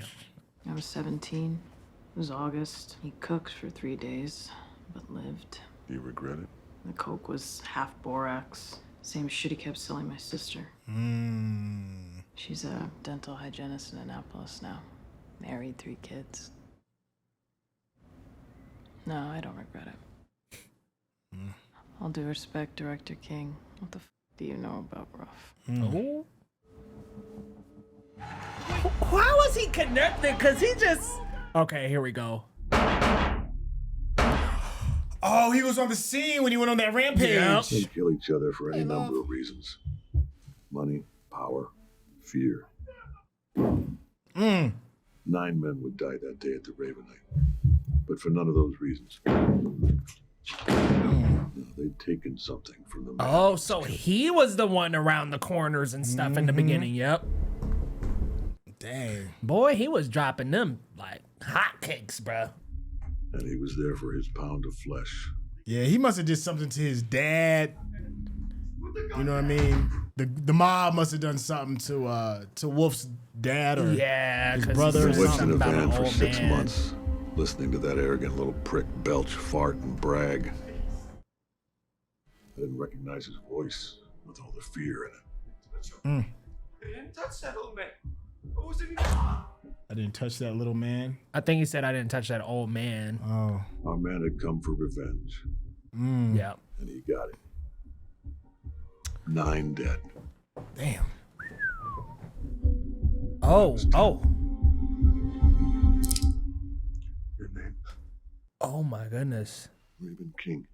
I was 17. It was August. He cooked for 3 days, but lived. Do you regret it? The coke was half borax. Same shit he kept selling my sister. She's a dental hygienist in Annapolis now. Married, 3 kids. No, I don't regret it. All due respect, Director King. What the f do you know about Ruff? Oh. How was he connected? Because he just... Okay, here we go. Oh, he was on the scene when he went on that rampage. They kill each other for any number of reasons. Money, power, fear. 9 men would die that day at the Ravenite, but for none of those reasons. No, they'd taken something from the man. Oh, so he was the one around the corners and stuff in the beginning. Yep. Dang. Boy, he was dropping them like hotcakes, bro. And he was there for his pound of flesh. Yeah, he must have did something to his dad. You know what I mean? The mob must have done something to Wolff's dad or his brother or I was in something. a van for 6 months, listening to that arrogant little prick belch, fart, and brag. I didn't recognize his voice with all the fear in it. I didn't touch that old man. I wasn't even... I didn't touch that little man. I think he said I didn't touch that old man. Oh. Our man had come for revenge. Yeah. And he got it. 9 dead. Damn. Oh. Your name? Oh my goodness. Raymond King.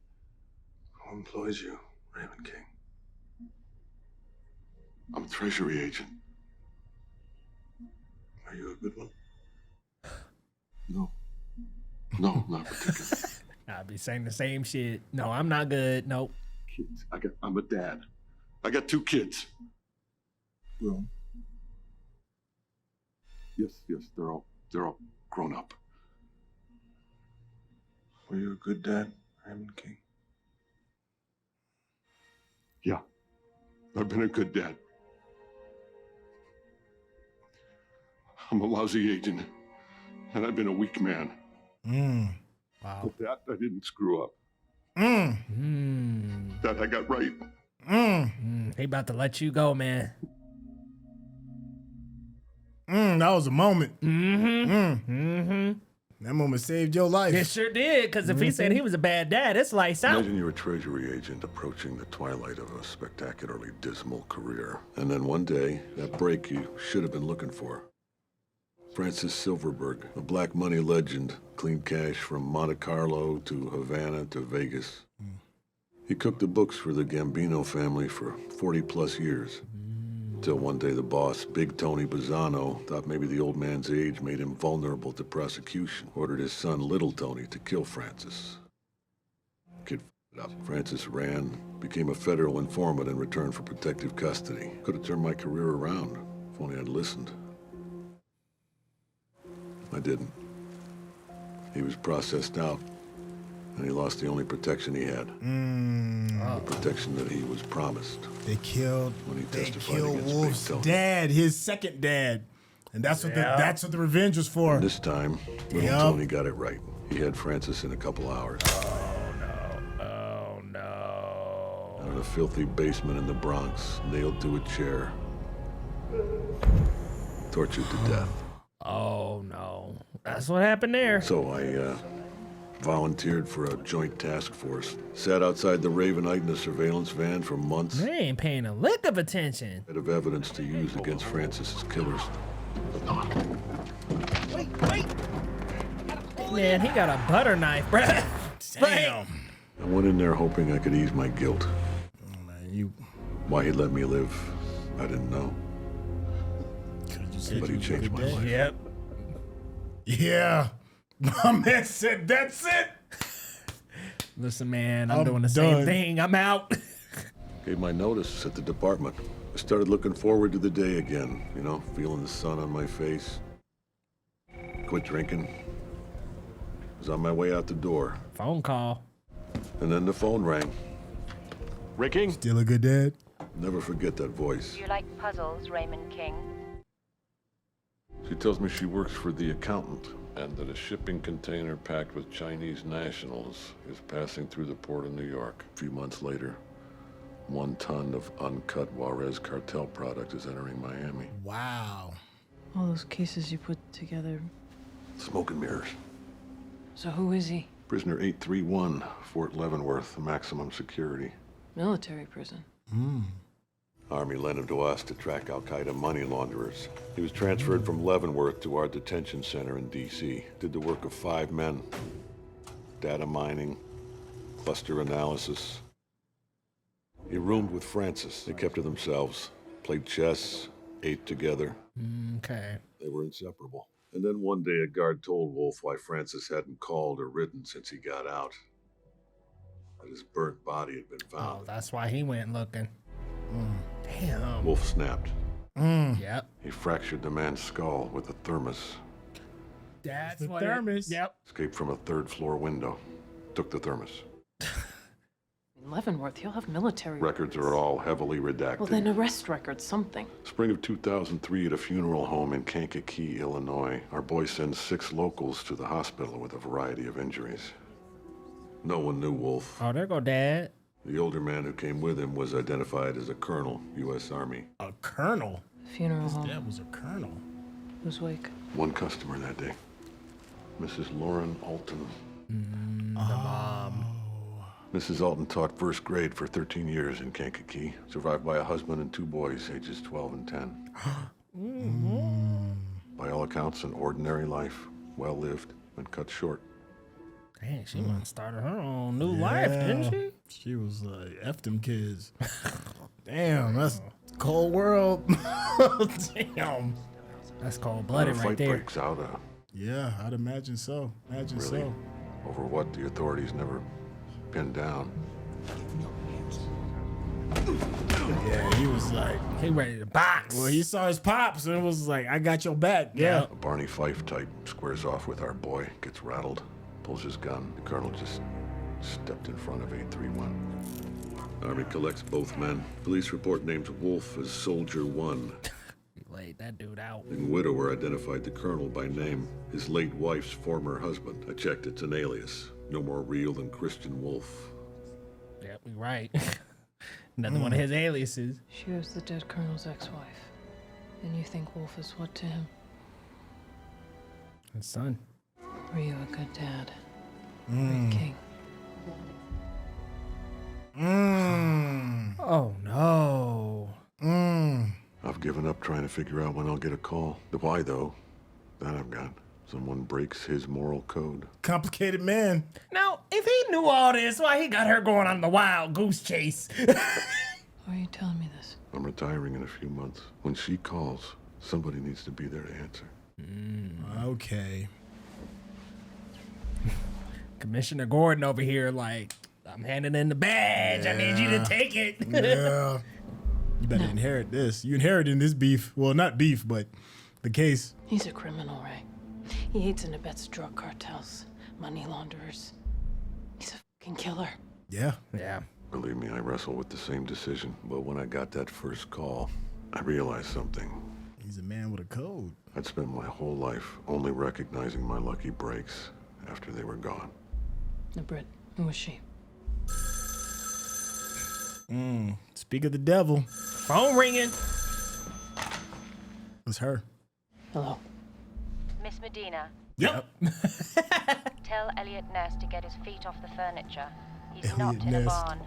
Who employs you, Raymond King? I'm a Treasury agent. Are you a good one? No. No, not particularly. I'll be saying the same shit. No, I'm not good. Nope. Kids. I'm a dad. I got 2 kids. Grown. Yes, they're all grown up. Were you a good dad, Raymond King? Yeah. I've been a good dad. I'm a lousy agent, and I've been a weak man. Wow. But that I didn't screw up. That I got right. He about to let you go, man. That was a moment. Mm-hmm. That moment saved your life. It sure did, because if he said he was a bad dad, it's lights out. Imagine you're a Treasury agent approaching the twilight of a spectacularly dismal career. And then one day, that break you should have been looking for. Francis Silverberg, a black money legend, clean cash from Monte Carlo to Havana to Vegas. He cooked the books for the Gambino family for 40-plus years. Until one day the boss, Big Tony Bazzano, thought maybe the old man's age made him vulnerable to prosecution. Ordered his son, Little Tony, to kill Francis. Kid f***ed up. Francis ran, became a federal informant in return for protective custody. Could have turned my career around if only I'd listened. I didn't. He was processed out, and he lost the only protection he had. The protection that he was promised. They killed testified against Wolff's Big Tony. dad, his second dad. And that's what the revenge was for. And this time, Little Tony got it right. He had Francis in a couple hours. Oh no. Out in a filthy basement in the Bronx, nailed to a chair. Tortured to death. Oh no. That's what happened there. So I volunteered for a joint task force. Sat outside the Ravenite in a surveillance van for months. They ain't paying a lick of attention. Bit of evidence to use against Francis's killers. Wait! Man, he got a butter knife, bruh. Damn. I went in there hoping I could ease my guilt. Why he let me live, I didn't know. But he changed my life. Yep. Yeah. My man said, that's it. Listen, man, I'm doing the same thing. I'm out. Gave my notice at the department. I started looking forward to the day again, you know, feeling the sun on my face. Quit drinking. Was on my way out the door. Phone call. And then the phone rang. Ricky? Still a good dad? Never forget that voice. Do you like puzzles, Raymond King? She tells me she works for the accountant and that a shipping container packed with Chinese nationals is passing through the port of New York. A few months later, 1 ton of uncut Juarez cartel product is entering Miami. Wow. All those cases you put together. Smoke and mirrors. So who is he? Prisoner 831, Fort Leavenworth, maximum security. Military prison. Army lent him to us to track Al-Qaeda money launderers. He was transferred from Leavenworth to our detention center in D.C. Did the work of 5 men. Data mining, cluster analysis. He roomed with Francis. They kept to themselves, played chess, ate together. Okay. They were inseparable. And then one day a guard told Wolff why Francis hadn't called or written since he got out. That his burnt body had been found. Oh, that's why he went looking. Damn. Wolff snapped. Yep. He fractured the man's skull with a thermos. That's the what thermos. Yep. Escaped from a 3rd-floor window. Took the thermos. In Leavenworth, you'll have military Records are all heavily redacted. Well, then arrest records, something. Spring of 2003 at a funeral home in Kankakee, Illinois. Our boy sends 6 locals to the hospital with a variety of injuries. No one knew Wolff. Oh, there go Dad. The older man who came with him was identified as a colonel, U.S. Army. A colonel? Funeral home. His dad was a colonel. Whose wake? One customer that day, Mrs. Lauren Alton. The mom. Mrs. Alton taught first grade for 13 years in Kankakee, survived by a husband and 2 boys, ages 12 and 10. By all accounts, an ordinary life, well-lived, and cut short. Dang, she must have started her own new life, didn't she? She was like, F them kids. Damn, that's cold world. Damn. That's cold-blooded right there. Breaks out, yeah, I'd imagine so. Imagine really, so. Over what the authorities never pinned down. Yeah, he was like, he ready to box. Well, he saw his pops and was like, I got your back. Yeah. A Barney Fife type squares off with our boy, gets rattled, pulls his gun. The colonel just stepped in front of 831. Army collects both men. Police report names Wolff as Soldier 1. Laid that dude out. And widower identified the colonel by name, his late wife's former husband. I checked, it's an alias. No more real than Christian Wolff. Yep, we right. Another one of his aliases. She was the dead colonel's ex-wife. And you think Wolff is what to him? His son. Were you a good dad? Raymond King. Oh no. I've given up trying to figure out when I'll get a call. The why, though, that I've got. Someone breaks his moral code. Complicated man. Now, if he knew all this, why he got her going on the wild goose chase? Why are you telling me this? I'm retiring in a few months. When she calls, somebody needs to be there to answer. Okay. Commissioner Gordon over here, like, I'm handing in the badge. Yeah. I need you to take it. Yeah. You better inherit this. You inherited this beef. Well, not beef, but the case. He's a criminal, Ray. He aids and abets drug cartels, money launderers. He's a fucking killer. Yeah. Yeah. Believe me, I wrestle with the same decision. But when I got that first call, I realized something. He's a man with a code. I'd spent my whole life only recognizing my lucky breaks after they were gone. The Brit. Who was she? Speak of the devil. Phone ringing. It's her. Hello. Miss Medina, Yep. tell Elliot Ness to get his feet off the furniture. He's Elliot not in a Ness. barn.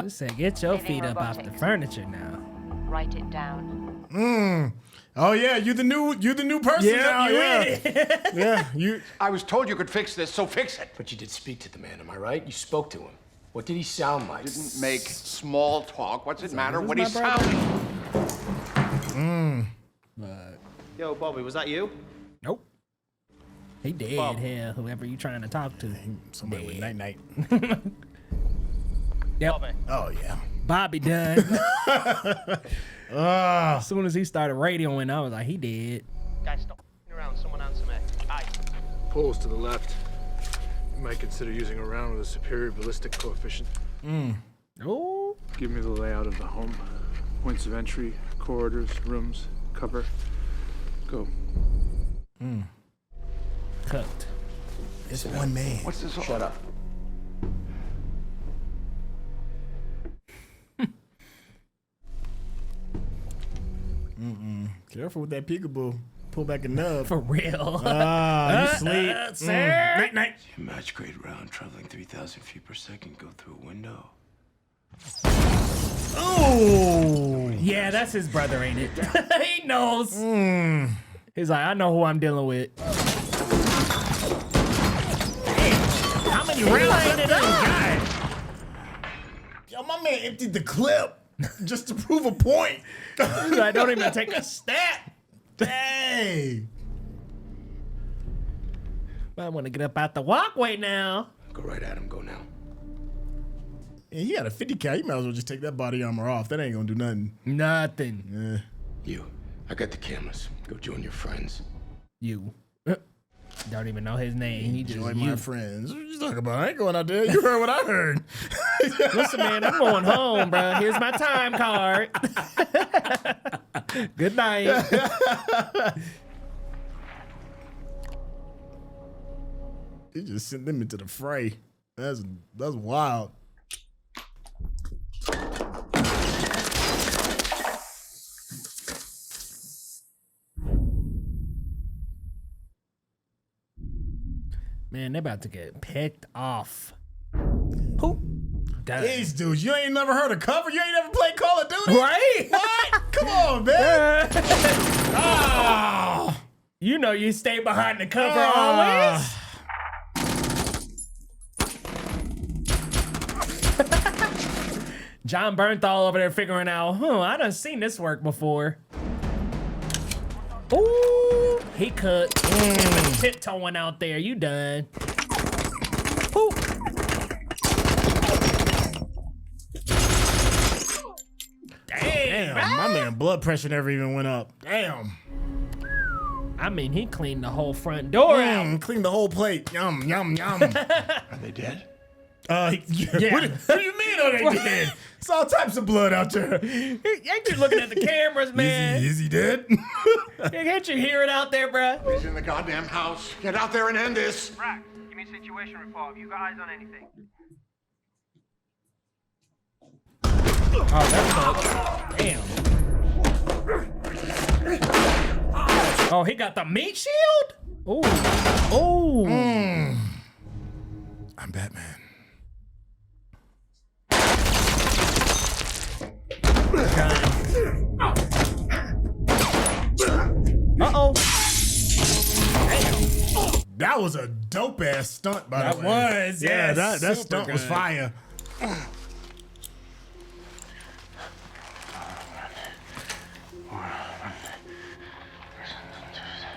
She said, get your Living feet up off the robotics. furniture now. Write it down. Oh yeah, you the new person now. you Yeah. idiot. Yeah. You. I was told you could fix this, so fix it. But you did speak to the man, am I right? You spoke to him. What did he sound like? Didn't make small talk. What's it matter this what my he brother? sounded? Yo, Bobby, was that you? Nope. He dead. Bob. Hell, whoever you trying to talk to. Somebody with night. Yep. Bobby. Oh yeah. Bobby done. As soon as he started radioing, I was like, he dead. Guys, stop f***ing around. Someone answer me. Aye. Poles to the left. You might consider using a round with a superior ballistic coefficient. Oh. Give me the layout of the home. Points of entry, corridors, rooms, cover. Go. Cooked. It's one man. What's this all? Shut up. Careful with that peekaboo. Pull back a nub. For real. Ah, you sleep. Sir? Night, night. Match grade round traveling 3,000 feet per second go through a window. Oh. Yeah, that's his brother, ain't it? He knows. He's like, I know who I'm dealing with. Hey, how many rounds did it got? Yo, my man emptied the clip just to prove a point. He's like, don't even take a step. Hey. I want to get up out the walkway now. Go right at him. Go now. Yeah, he had a 50 cal. You might as well just take that body armor off. That ain't gonna do nothing. Nothing. Yeah. You. I got the cameras. Go join your friends. You. Don't even know his name. He just Join you. my friends. What you talking about? I ain't going out there. You heard what I heard. Listen, man, I'm going home, bro. Here's my time card. Good night. He just sent them into the fray. That's wild. Man, they're about to get picked off. Who? These dudes, you ain't never heard of cover? You ain't never played Call of Duty? Right? What? Come on, man. Oh. You know you stay behind the cover always. John Bernthal over there figuring out, I done seen this work before. Ooh, he cooked. Tiptoeing out there, you done. Ooh. Damn, my man blood pressure never even went up. Damn. I mean, he cleaned the whole front door out. Cleaned the whole plate. Yum, yum, yum. Are they dead? Yeah. What do you mean are they dead? It's all types of blood out there. Ain't you looking at the cameras, man? Is he dead? Can't you hear it out there, bruh? He's in the goddamn house. Get out there and end this. Rack, give me a situation report. Have you got eyes on anything? Oh, that's damn. Oh, he got the meat shield? Oh. Oh. I'm Batman. Uh-oh. That was a dope ass stunt, by the way. That was, yeah. Yes, That super stunt was good. fire.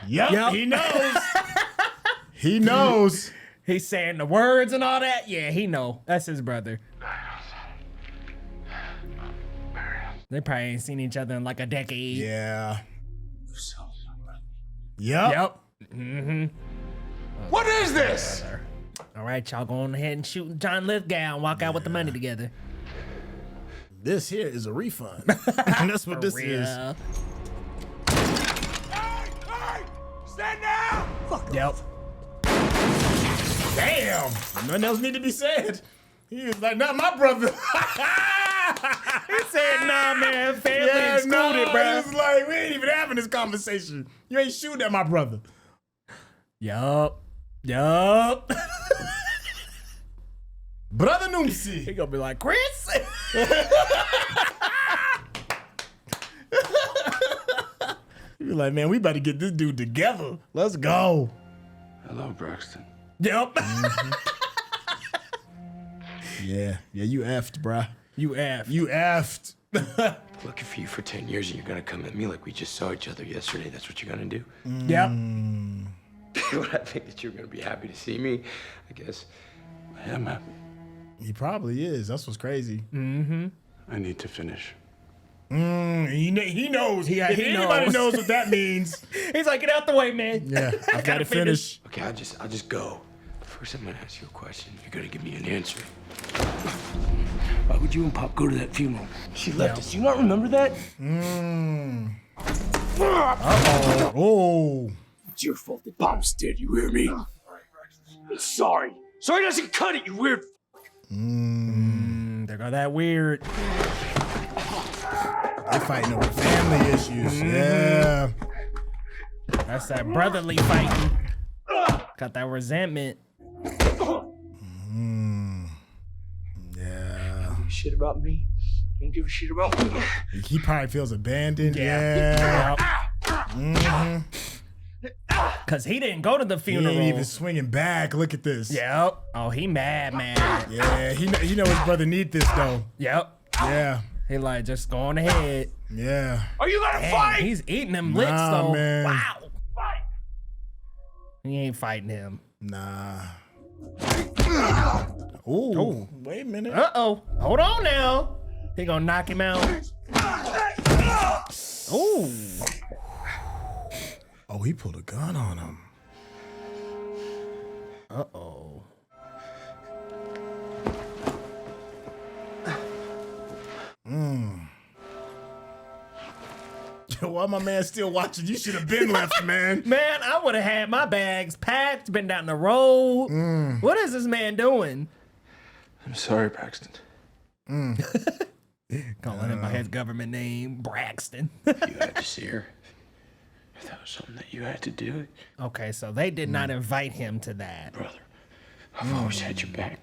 Yep, he knows. He knows. He's saying the words and all that. Yeah, he know. That's his brother. They probably ain't seen each other in like a decade. Yeah. Yep. Mm-hmm. What is this? All right, y'all go on ahead and shoot John Lithgow and walk out with the money together. This here is a refund. That's what this is. Stand down! Yep. Damn. Nothing else need to be said. He was like, not my brother. He said, nah, man, family excluded, bro. He was like, we ain't even having this conversation. You ain't shooting at my brother. Yup. Brother Noomsi. He gonna be like, Chris? He be like, man, we better get this dude together. Let's go. Hello, Braxton. Yep. Yeah, you effed, bruh. You effed. You effed. Looking for you for 10 years and you're gonna come at me like we just saw each other yesterday. That's what you're gonna do? Yep. Would I think that you're gonna be happy to see me? I guess. I am happy. He probably is. That's what's crazy. Mm-hmm. I need to finish. He knows. Yeah, he Anybody knows. knows what that means. He's like, get out the way, man. Yeah, I've got to finish. Okay, I'll just go. First, I'm gonna ask you a question. You're gonna give me an answer. Why would you and Pop go to that funeral? She left us. Do you not remember that? Uh-oh. Oh. It's your fault that Pop's dead. You hear me? I'm sorry. Sorry doesn't cut it. You weird. There go that weird. They're fighting over family issues. Yeah. That's that brotherly fighting. Got that resentment. Yeah. Shit about me. Don't give a shit about me. He probably feels abandoned. Yeah. Cause he didn't go to the He funeral. ain't even swinging back. Look at this. Yep. Oh, he mad. Yeah. He know his brother need this though. Yep. Yeah. He like, just go on ahead. Yeah. Are you gonna Dang, fight? he's eating them licks Nah, though. man. Wow. He ain't fighting him. Nah. Ooh. Oh. Wait a minute. Uh-oh. Hold on now. He gonna knock him out. Ooh. Oh, he pulled a gun on him. Uh-oh. Why my man still watching? You should have been left, man. Man, I would have had my bags packed, been down the road. What is this man doing? I'm sorry, Braxton. Calling him by his government name, Braxton. You had to see her. If that was something that you had to do. Okay, so they did not invite him to that. Brother, I've always had your back.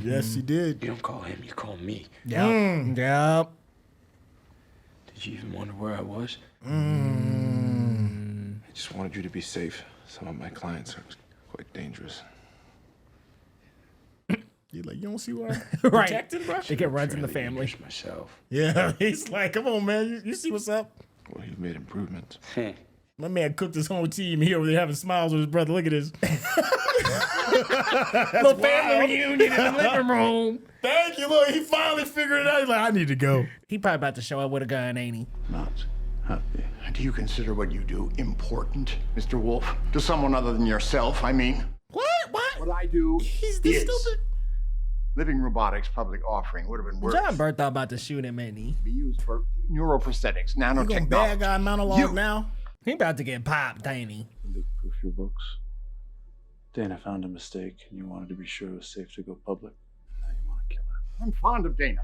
Yes, he did. You don't call him, you call me. Yep. Yep. Did you even wonder where I was? I just wanted you to be safe. Some of my clients are quite dangerous. You like, you don't see why I'm Right. protected, bro? They get runs in the family. Myself. Yeah, he's like, come on, man. You see what's up? Well, you've made improvements. My man cooked his whole team here where they're having smiles with his brother. Look at this. Little family reunion in the living room. Thank you. Look, he finally figured it out. He's like, I need to go. He probably about to show up with a gun, ain't he? Not happy. Do you consider what you do important, Mr. Wolff? To someone other than yourself, I mean? What? What I do He's this stupid. Living Robotics public offering would have been worse. John Bertha about to shoot him, ain't he? Be used for neuroprosthetics, You gonna bad nanotechnology. guy monologue now? He about to get popped, ain't he? Leak-proof your books. Dana found a mistake, and you wanted to be sure it was safe to go public. Now you want to kill her. I'm fond of Dana.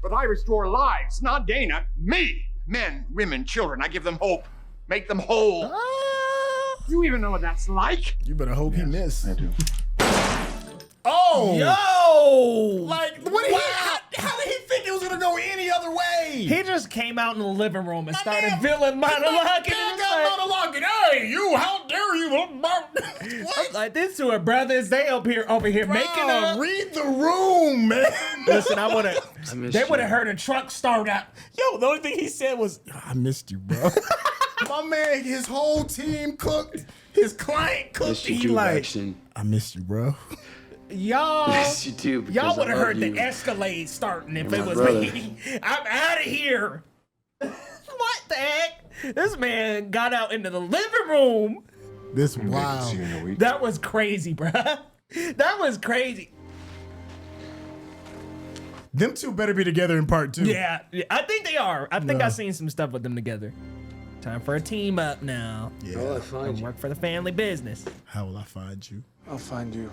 But I restore lives, not Dana. Me. Men, women, children. I give them hope. Make them whole. You even know what that's like? You better hope he missed. I do. Oh! Yo! Like, what did how did he think it was gonna go any other way? He just came out in the living room and started villain monologuing. Hey, you! How dare you? I'm like, these two are brothers. They over here making up. Read the room, man. Listen, they would have heard a truck start up. Yo, the only thing he said was, I missed you, bro. My man, his whole team cooked. His client cooked. Missed you He too, like, Braxton. I missed you, bro. Y'all, Yes, you do, because y'all would I have love heard you. the Escalade starting if You're it my was brother. me. I'm out of here. What the heck? This man got out into the living room. This Maybe I can see you in a week. That was crazy, bruh. That was crazy. Them two better be together in part 2. Yeah, I think they are. I think No. I've seen some stuff with them together. Time for a team up now. Yeah. Oh, I find you. Work for the family business. How will I find you? I'll find you.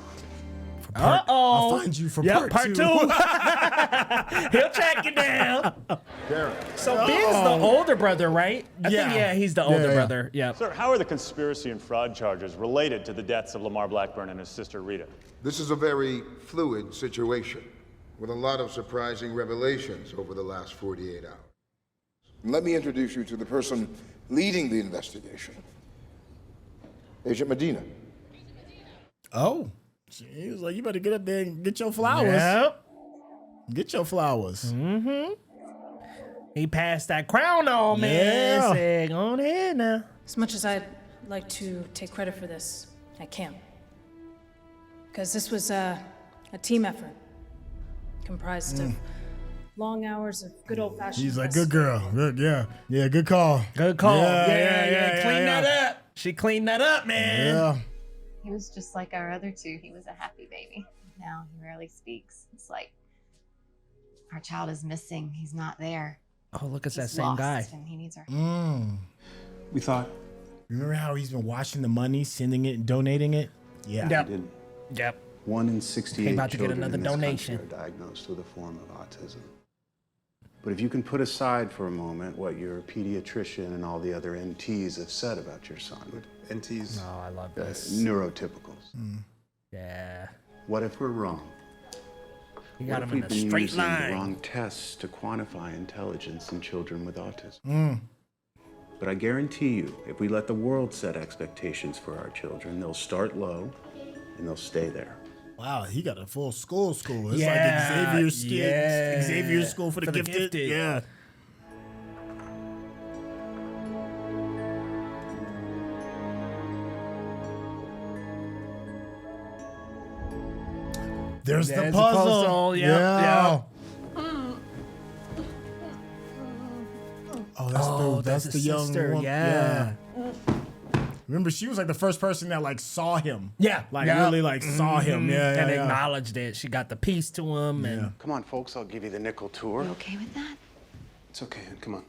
Uh-oh. I'll find you for Yep, part 2. 2. He'll track you down. So Ben's the older brother, right? I think, he's the older brother. Yep. Sir, how are the conspiracy and fraud charges related to the deaths of Lamar Blackburn and his sister Rita? This is a very fluid situation with a lot of surprising revelations over the last 48 hours. Let me introduce you to the person leading the investigation, Agent Medina. Oh. He was like, you better get up there and get your flowers. Yep. Get your flowers. Mm-hmm. He passed that crown on, man. Yeah. Said, go on ahead now. As much as I'd like to take credit for this, I can't. Because this was a team effort comprised of long hours of good old-fashioned. He's like, good girl. Good, yeah. Yeah, good call. Good call. Yeah. Clean that up. She cleaned that up, man. Yeah. He was just like our other two. He was a happy baby. Now he rarely speaks. It's like our child is missing. He's not there. Oh, look, it's that He's same lost, guy. And he needs our We thought. Remember how he's been washing the money, sending it, and donating it? Yeah. Yep. Yep. 1 in 68 He about to get children another in this donation. country are diagnosed with a form of autism. But if you can put aside for a moment what your pediatrician and all the other NTs have said about your son. NTs? Oh, I love this. Neurotypicals. Yeah. What if we're wrong? You got What if him in we've a been straight using line. the wrong tests to quantify intelligence in children with autism? But I guarantee you, if we let the world set expectations for our children, they'll start low and they'll stay there. Wow, he got a full school. It's Yeah, like Xavier's yeah. Xavier School for the Gifted. Yeah. There's the puzzle. Yep, yeah. yep. Oh, that's the young sister. one. Yeah. Remember, she was like the first person that like saw him. Yeah. Like Yep. really like saw him. Yeah. And yeah. acknowledged it. She got the piece to him. And Come on, folks, I'll give you the nickel tour. You okay with that? It's okay, come on.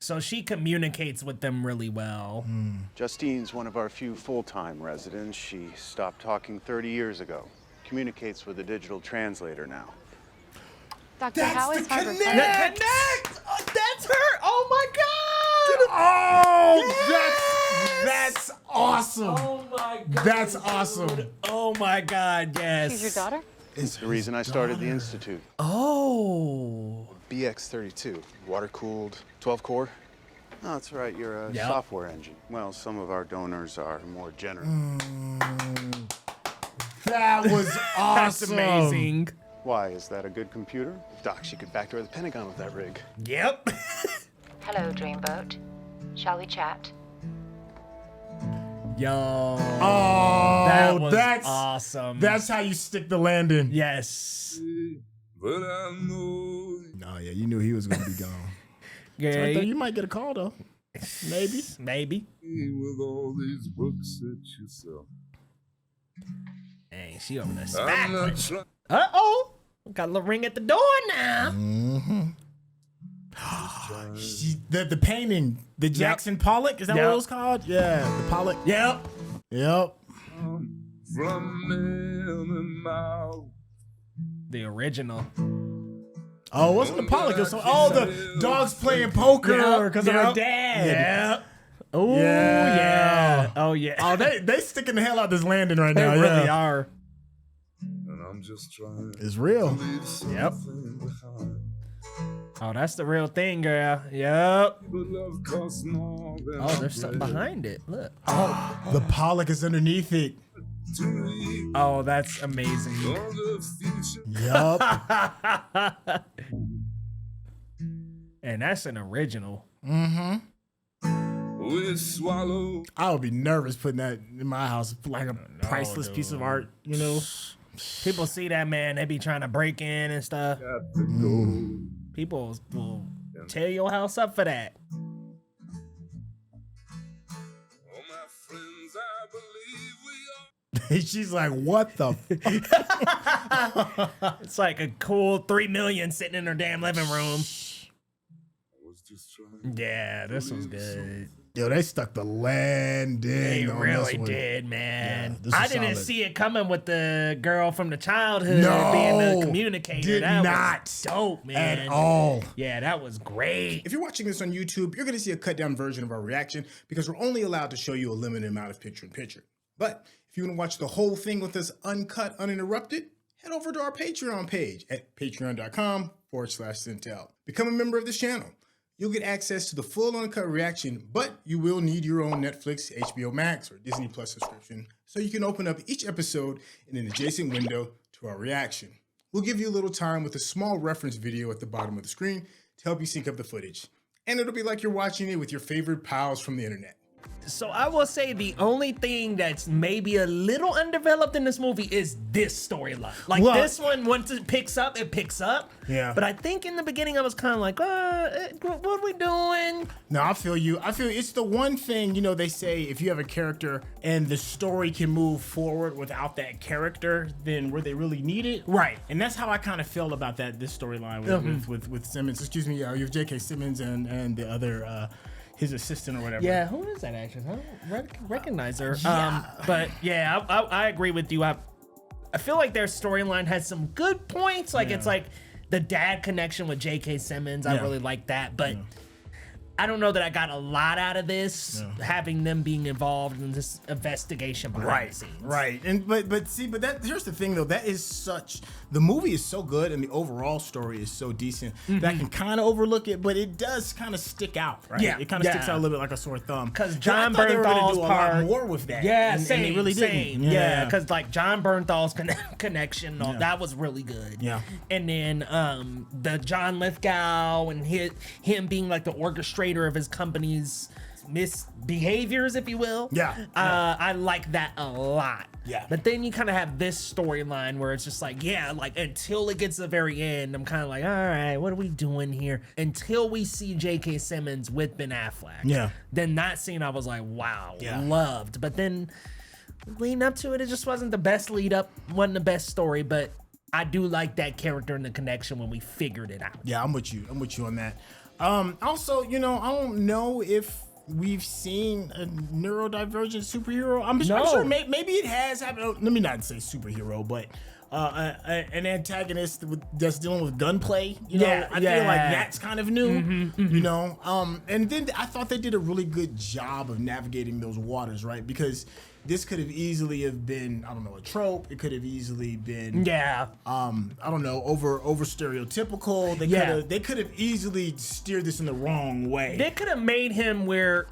So she communicates with them really well. Justine's one of our few full-time residents. She stopped talking 30 years ago. Communicates with a digital translator now. Dr. Howe is hard Connect! Oh, that's her! Oh my God! Oh, that's awesome. Oh my God. That's awesome. Oh my God, yes. She's your daughter? It's the reason I started the Institute. Oh. BX32, water-cooled, 12-core. Oh, that's right, you're a software engine. Well, some of our donors are more generous. That was awesome. That's amazing. Why, is that a good computer? Doc, she could backdoor the Pentagon with that rig. Yep. Hello, Dreamboat. Shall we chat? Yo. Oh, that was that's awesome. That's how you stick the landing. Yes. No, yeah, you knew he was gonna be gone. Yeah, So I thought you might get a call though. Maybe. With all these books that you sell. Dang, she over there I'm not smacking. Uh-oh. Got a little ring at the door now. The painting, the Jackson Pollock, is that what it was called? Yeah, the Pollock. Yep. From man mouth. The original. Oh, wasn't the Pollock? It was the dogs playing poker because of her dad. Yeah. Oh yeah. Oh yeah. Oh, they sticking the hell out this landing right now. They really yeah. are. And I'm just trying. It's real. Yep. Oh, that's the real thing, girl. Yep. Oh, there's something behind it. Look. Oh, the Pollock is underneath it. Oh, that's amazing. Yup. And that's an original. I would be nervous putting that in my house, like a priceless piece of art, you know? People see that, man, they be trying to break in and stuff. People will tear your house up for that. She's like, what the It's like a cool $3 million sitting in her damn living room. Yeah, this was good. Yo, they stuck the landing. They on really this one. did, man. Yeah, this I was didn't solid. see it coming with the girl from the childhood No, being the communicator. did That not was dope, man. at all. Yeah, that was great. If you're watching this on YouTube, you're going to see a cut down version of our reaction because we're only allowed to show you a limited amount of picture-in-picture. But if you want to watch the whole thing with us uncut, uninterrupted, head over to our Patreon page at patreon.com/Syntell. Become a member of this channel. You'll get access to the full uncut reaction, but you will need your own Netflix, HBO Max, or Disney Plus subscription so you can open up each episode in an adjacent window to our reaction. We'll give you a little time with a small reference video at the bottom of the screen to help you sync up the footage. And it'll be like you're watching it with your favorite pals from the internet. So I will say the only thing that's maybe a little undeveloped in this movie is this storyline. Like this one, once it picks up, it picks up. Yeah. But I think in the beginning I was kind of like, what are we doing? No, I feel you. I feel it's the one thing, you know, they say if you have a character and the story can move forward without that character, then were they really need it? Right. And that's how I kind of feel about this storyline with Simmons. Excuse me, you have J.K. Simmons and the other his assistant or whatever. Yeah, who is that actress? I don't recognize her. Yeah. But yeah, I agree with you. I feel like their storyline has some good points. Like it's like the dad connection with J.K. Simmons. I really like that. But I don't know that I got a lot out of this, having them being involved in this investigation behind the scenes. Right. And but here's the thing though, the movie is so good and the overall story is so decent that I can kind of overlook it, but it does kind of stick out, right? Yeah. It kind of sticks out a little bit like a sore thumb. Because John I thought they were gonna Bernthal's do a part, lot more with that. Yeah, and same, they really same. didn't. Yeah, because like John Bernthal's connection, that was really good. Yeah. And then the John Lithgow and him being like the orchestrator of his company's misbehaviors, if you will. I like that a lot. Yeah. But then you kind of have this storyline where it's just like, until it gets to the very end, I'm kind of like, all right, what are we doing here? Until we see J.K. Simmons with Ben Affleck. Yeah. Then that scene, I was like, wow, loved. But then leading up to it, it just wasn't the best lead up, wasn't the best story, but I do like that character and the connection when we figured it out. Yeah, I'm with you on that. Also, you know, I don't know if we've seen a neurodivergent superhero. I'm sure maybe it has happened. Let me not say superhero, but an antagonist that's dealing with gunplay. You know, I feel like that's kind of new. You know, and then I thought they did a really good job of navigating those waters, right? Because this could have easily have been, I don't know, a trope. It could have easily been, I don't know, over stereotypical. They could have easily steered this in the wrong way. They could have made him where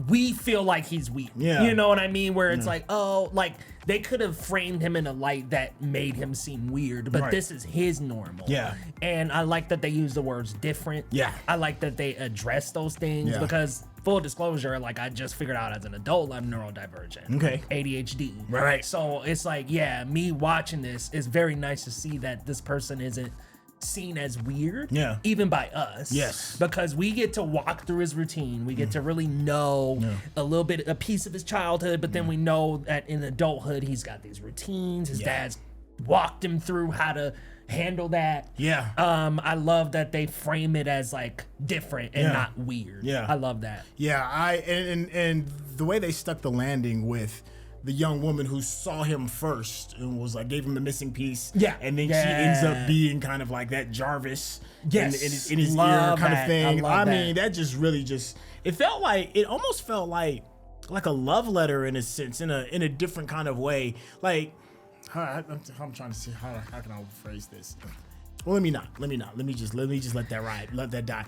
we feel like he's weak. Yeah. You know what I mean? Where it's like, oh, like they could have framed him in a light that made him seem weird, but this is his normal. Yeah. And I like that they use the words different. Yeah. I like that they address those things because full disclosure, like I just figured out as an adult, I'm neurodivergent. Okay. ADHD. Right. So it's like, me watching this, it's very nice to see that this person isn't seen as weird, even by us. Yes. Because we get to walk through his routine. We get to really know a piece of his childhood, but then we know that in adulthood, he's got these routines. His dad's walked him through how to handle that. Yeah. I love that they frame it as like different and not weird. Yeah. I love that. Yeah, and the way they stuck the landing with the young woman who saw him first and was like, gave him the missing piece. Yeah. And then she ends up being kind of like that Jarvis in his ear Love kind that. of thing. I love mean, that just really it almost felt like a love letter in a sense, in a different kind of way. Like, I'm trying to see how can I phrase this. Well, let me just let that ride, let that die.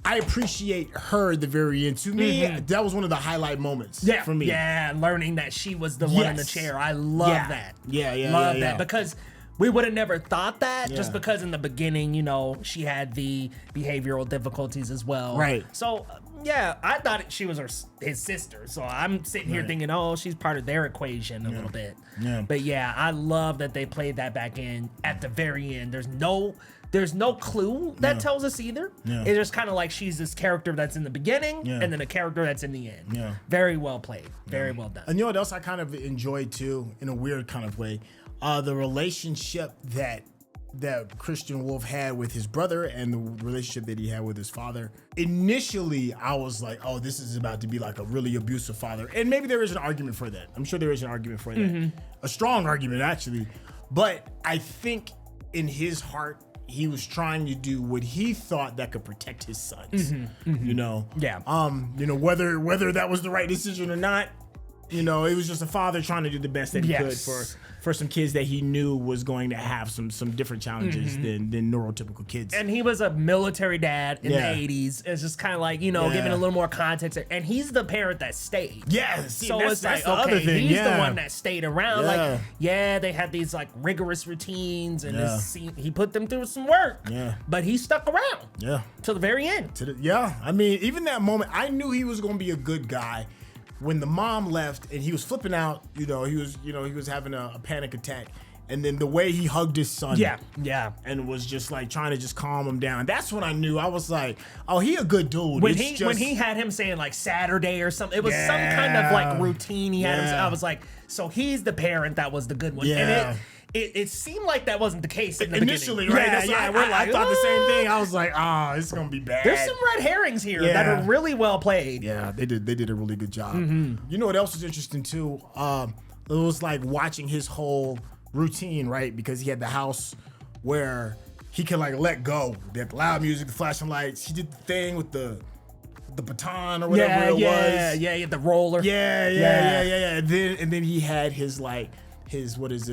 I appreciate her at the very end. To me, that was one of the highlight moments for me. Yeah, learning that she was the one in the chair. I love that. Love that because we would have never thought that just because in the beginning, you know, she had the behavioral difficulties as well. Right. So, I thought she was his sister. So I'm sitting here thinking, oh, she's part of their equation a little bit. Yeah. But I love that they played that back in at the very end. There's no clue that tells us either. Yeah. It's just kind of like she's this character that's in the beginning and then a character that's in the end. Yeah. Very well played. Very well done. And you know what else I kind of enjoyed too, in a weird kind of way? The relationship that Christian Wolff had with his brother and the relationship that he had with his father. Initially, I was like, oh, this is about to be like a really abusive father. And maybe there is an argument for that. I'm sure there is an argument for that. A strong argument, actually. But I think in his heart, he was trying to do what he thought that could protect his sons. You know? Yeah. You know, whether that was the right decision or not, you know, it was just a father trying to do the best that he could for some kids that he knew was going to have some different challenges than neurotypical kids. And he was a military dad in the 80s. It's just kind of like, you know, giving a little more context. And he's the parent that stayed. Yeah, see, so that's like, the other thing. He's the one that stayed around. Yeah. Like, they had these like rigorous routines and he put them through some work. Yeah. But he stuck around. Yeah. To the very end. I mean, even that moment, I knew he was going to be a good guy. When the mom left and he was flipping out, he was having a panic attack. And then the way he hugged his son. Yeah. And was just like trying to just calm him down. That's when I knew. I was like, oh, he a good dude. When he had him saying like Saturday or something, it was some kind of like routine he had him say. I was like, so he's the parent that was the good one. Yeah. And it seemed like that wasn't the case in the initially, beginning. right? I thought the same thing. I was like, it's gonna be bad. There's some red herrings here that are really well played. Yeah, they did a really good job. You know what else was interesting too? It was like watching his whole routine, right? Because he had the house where he could like let go. They had the loud music, the flashing lights. He did the thing with the baton or whatever it was. Yeah, the roller. Yeah. And then he had his like his what did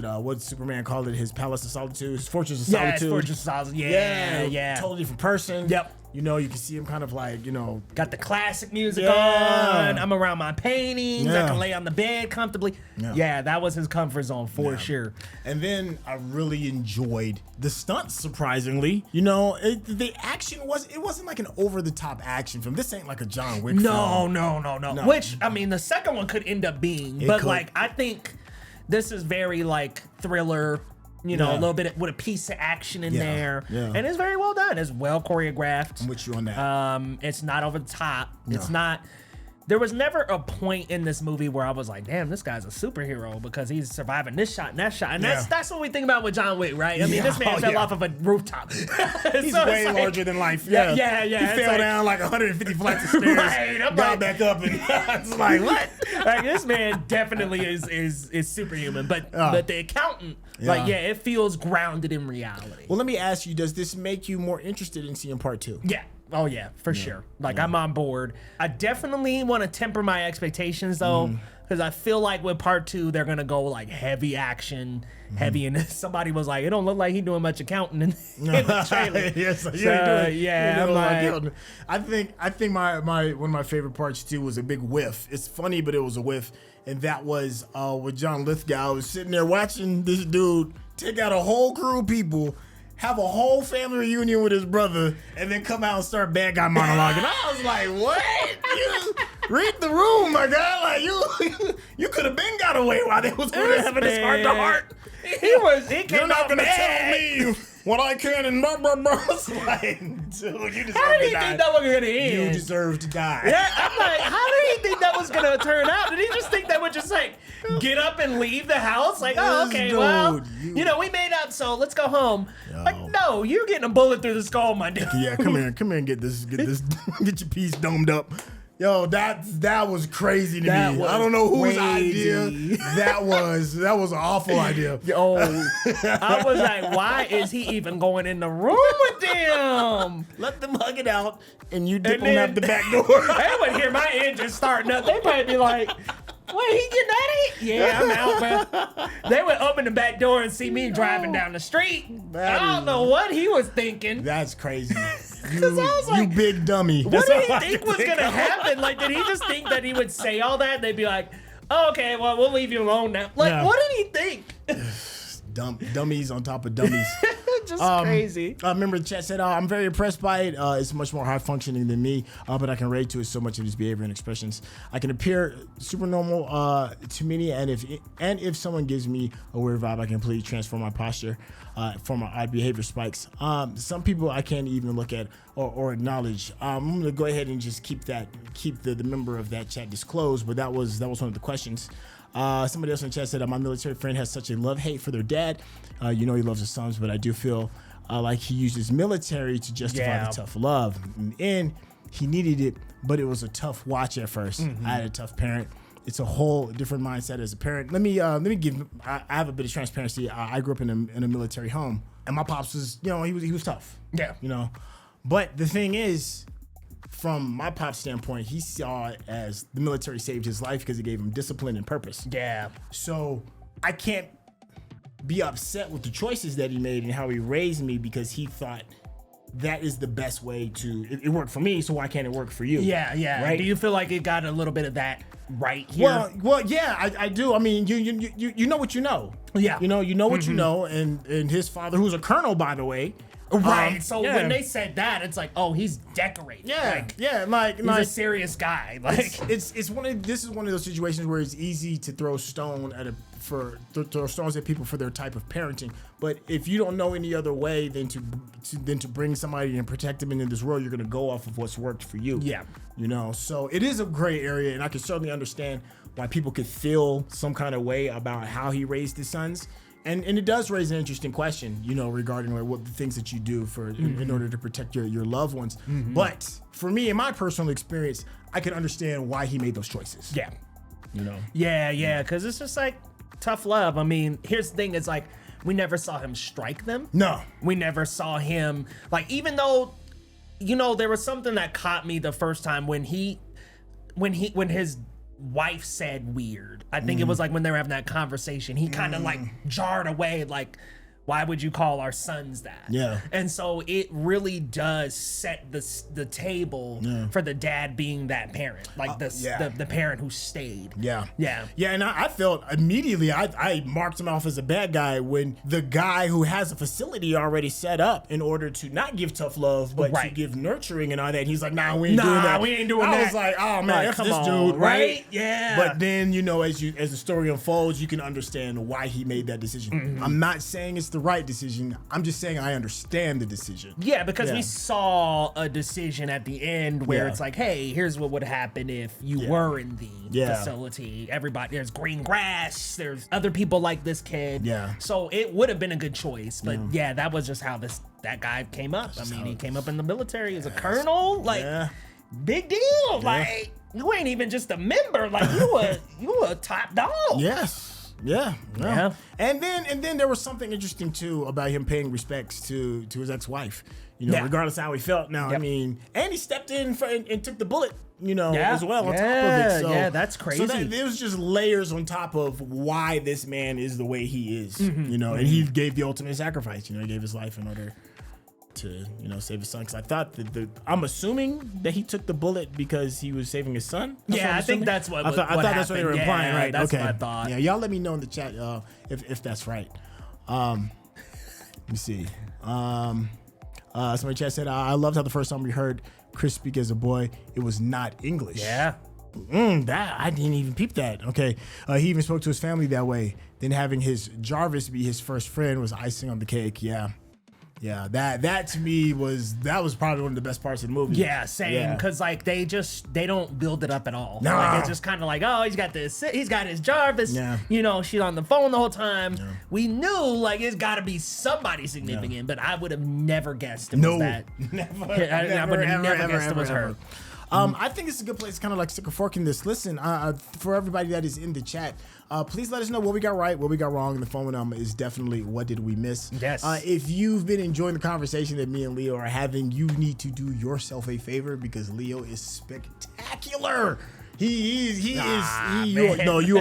Superman call it? His Palace of Solitude, his Fortress of Solitude. His Fortress of Solitude. Yeah. Totally different person. Yep. You know, you can see him kind of like, you know, got the classic music on. I'm around my paintings. I can lay on the bed comfortably. Yeah, that was his comfort zone for sure. And then I really enjoyed the stunts, surprisingly. You know, the action wasn't like an over-the-top action film. This ain't like a John Wick film. No. Which, I mean, the second one could end up being. Like, I think this is very like thriller, you know, a little bit with a piece of action in there. Yeah. And it's very well done. It's well choreographed. I'm with you on that. It's not over the top. It's not there was never a point in this movie where I was like, damn, this guy's a superhero because he's surviving this shot and that shot. And that's what we think about with John Wick, right? I mean, this man fell off of a rooftop. He's way larger than life. Yeah. He fell down like 150 flights of stairs, got back up, and it's like, what? Like, this man definitely is superhuman. But the accountant, it feels grounded in reality. Well, let me ask you, does this make you more interested in seeing part 2? Yeah. Oh, yeah, for sure. Like, I'm on board. I definitely want to temper my expectations, though, because I feel like with part 2, they're going to go, like, heavy action, heavy. And somebody was like, it don't look like he's doing much accounting in the trailer. Yes, I think my one of my favorite parts, too, was a big whiff. It's funny, but it was a whiff. And that was with John Lithgow was sitting there watching this dude take out a whole crew of people, have a whole family reunion with his brother, and then come out and start bad guy monologue. And I was like, what? You read the room, my guy. Like, you could have been got away while they was having this heart-to-heart. He came You're not out going to mad. tell me what I can and blah, blah, blah. It's like, dude, you deserve to die. How did he think that was going to end? You deserve to die. Yeah, I'm like, how did he think that was going to turn out? Did he just think that would just, like, get up and leave the house? Like, oh, okay, dude, well, we made up, so let's go home. Like, no, you're getting a bullet through the skull, my dude. Yeah, come here and get your piece domed up. Yo, that was crazy to me. I don't know whose idea that was. That was an awful idea. Yo, I was like, why is he even going in the room with them? Let them hug it out, and you dip them out the back door. They would hear my engine starting up. They'd probably be like, wait, he getting at it? Yeah, I'm out, man. They would open the back door and see me driving down the street. I don't know what he was thinking. That's crazy. You big dummy. What did he think was going to happen? Like, did he just think that he would say all that? And they'd be like, oh, okay, well, we'll leave you alone now. Like, what did he think? Dummies on top of dummies. Just crazy. I remember the chat said, I'm very impressed by it. It's much more high functioning than me, but I can relate to it so much of his behavior and expressions. I can appear super normal to many, and if someone gives me a weird vibe, I can completely transform my posture for my odd behavior spikes. Some people I can't even look at or acknowledge. I'm gonna go ahead and just keep the member of that chat disclosed, but that was one of the questions. Somebody else in the chat said, my military friend has such a love-hate for their dad. He loves his sons, but I do feel like he uses military to justify the tough love. And he needed it, but it was a tough watch at first. I had a tough parent. It's a whole different mindset as a parent. Let me give. I have a bit of transparency. I grew up in a military home, and my pops was, he was tough. Yeah. But the thing is, from my pop's standpoint, he saw it as the military saved his life because it gave him discipline and purpose. Yeah. So I can't be upset with the choices that he made and how he raised me because he thought that is the best way to. It worked for me, so why can't it work for you? Yeah. Right? Do you feel like it got a little bit of that right here? Well, yeah, I do. I mean, you know what you know. Yeah. You know what you know, and his father, who's a colonel, by the way. Right. So when they said that, it's like, oh, he's decorated. Yeah. Like he's a serious guy. Like this is one of those situations where it's easy to throw stones at people for their type of parenting. But if you don't know any other way than to bring somebody and protect them into this world, you're gonna go off of what's worked for you. Yeah. So it is a gray area, and I can certainly understand why people could feel some kind of way about how he raised his sons. And it does raise an interesting question, regarding like what the things that you do in order to protect your loved ones. But for me, in my personal experience, I can understand why he made those choices. Yeah. Yeah, because it's just like tough love. I mean, here's the thing: it's like we never saw him strike them. No, we never saw him like, even though, there was something that caught me the first time when his wife said weird. I think it was like when they were having that conversation, he kind of like jarred away, like, why would you call our sons that? Yeah. And so it really does set the table for the dad being that parent, like the parent who stayed. Yeah. Yeah. And I felt immediately I marked him off as a bad guy when the guy who has a facility already set up in order to not give tough love, but to give nurturing and all that. He's like, nah, we ain't doing that. We ain't doing that. I was like, oh man, that's this dude, right? Yeah. But then, as the story unfolds, you can understand why he made that decision. I'm not saying it's the right decision. I'm just saying I understand the decision. Yeah, because we saw a decision at the end where it's like, hey, here's what would happen if you were in the facility. Everybody, there's green grass, there's other people like this kid. Yeah. So it would have been a good choice. But yeah, that was just how that guy came up. I mean, he came up in the military as a colonel. Like, big deal. Like, you ain't even just a member. Like, you a top dog. Yes. Yeah. And then there was something interesting too about him paying respects to his ex-wife. You know, regardless of how he felt. Now, I mean, and he stepped in and took the bullet. You know, as well on top of it. So, that's crazy. So there was just layers on top of why this man is the way he is. You know, and he gave the ultimate sacrifice. You know, he gave his life in order to, you know, save his son. Because I thought that I'm assuming that he took the bullet because he was saving his son. I think that's what I thought that's what they were implying, right? That's okay. what I thought. Yeah, y'all let me know in the chat if that's right. Let me see. Somebody in chat said, I loved how the first time we heard Chris speak as a boy, it was not English. Yeah. That I didn't even peep that. Okay. He even spoke to his family that way. Then having his Jarvis be his first friend was icing on the cake. Yeah. Yeah, that to me was probably one of the best parts of the movie. Yeah, same. Because like they don't build it up at all. No, like, it's just kind of like, oh, he's got his Jarvis. Yeah. You know, she's on the phone the whole time. Yeah. We knew like it's got to be somebody significant, but I would have never guessed it was that. I would have never guessed it was her. I think it's a good place to kind of like stick a fork in this. Listen, for everybody that is in the chat, please let us know what we got right, what we got wrong. And the phone number is definitely what did we miss. Yes. If you've been enjoying the conversation that me and Leo are having, you need to do yourself a favor because Leo is spectacular. You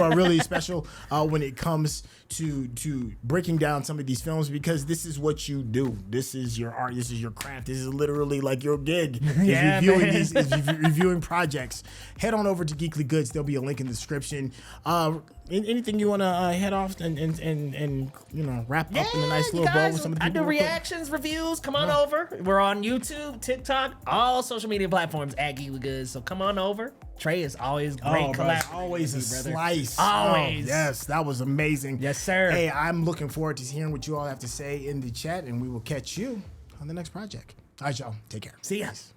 are really special when it comes to breaking down some of these films because this is what you do. This is your art. This is your craft. This is literally like your gig. Reviewing projects. Head on over to GeeklyGoods. There'll be a link in the description. Anything you want to head off and you know wrap up in a nice little bow with some of the people? I do reactions, reviews. Come on over. We're on YouTube, TikTok, all social media platforms at GeeklyGoods. So come on over. Trey is always great. Always a slice. Always. Yes, that was amazing. Yes, sir. Hey, I'm looking forward to hearing what you all have to say in the chat, and we will catch you on the next project. All right, y'all. Take care. See ya. Peace.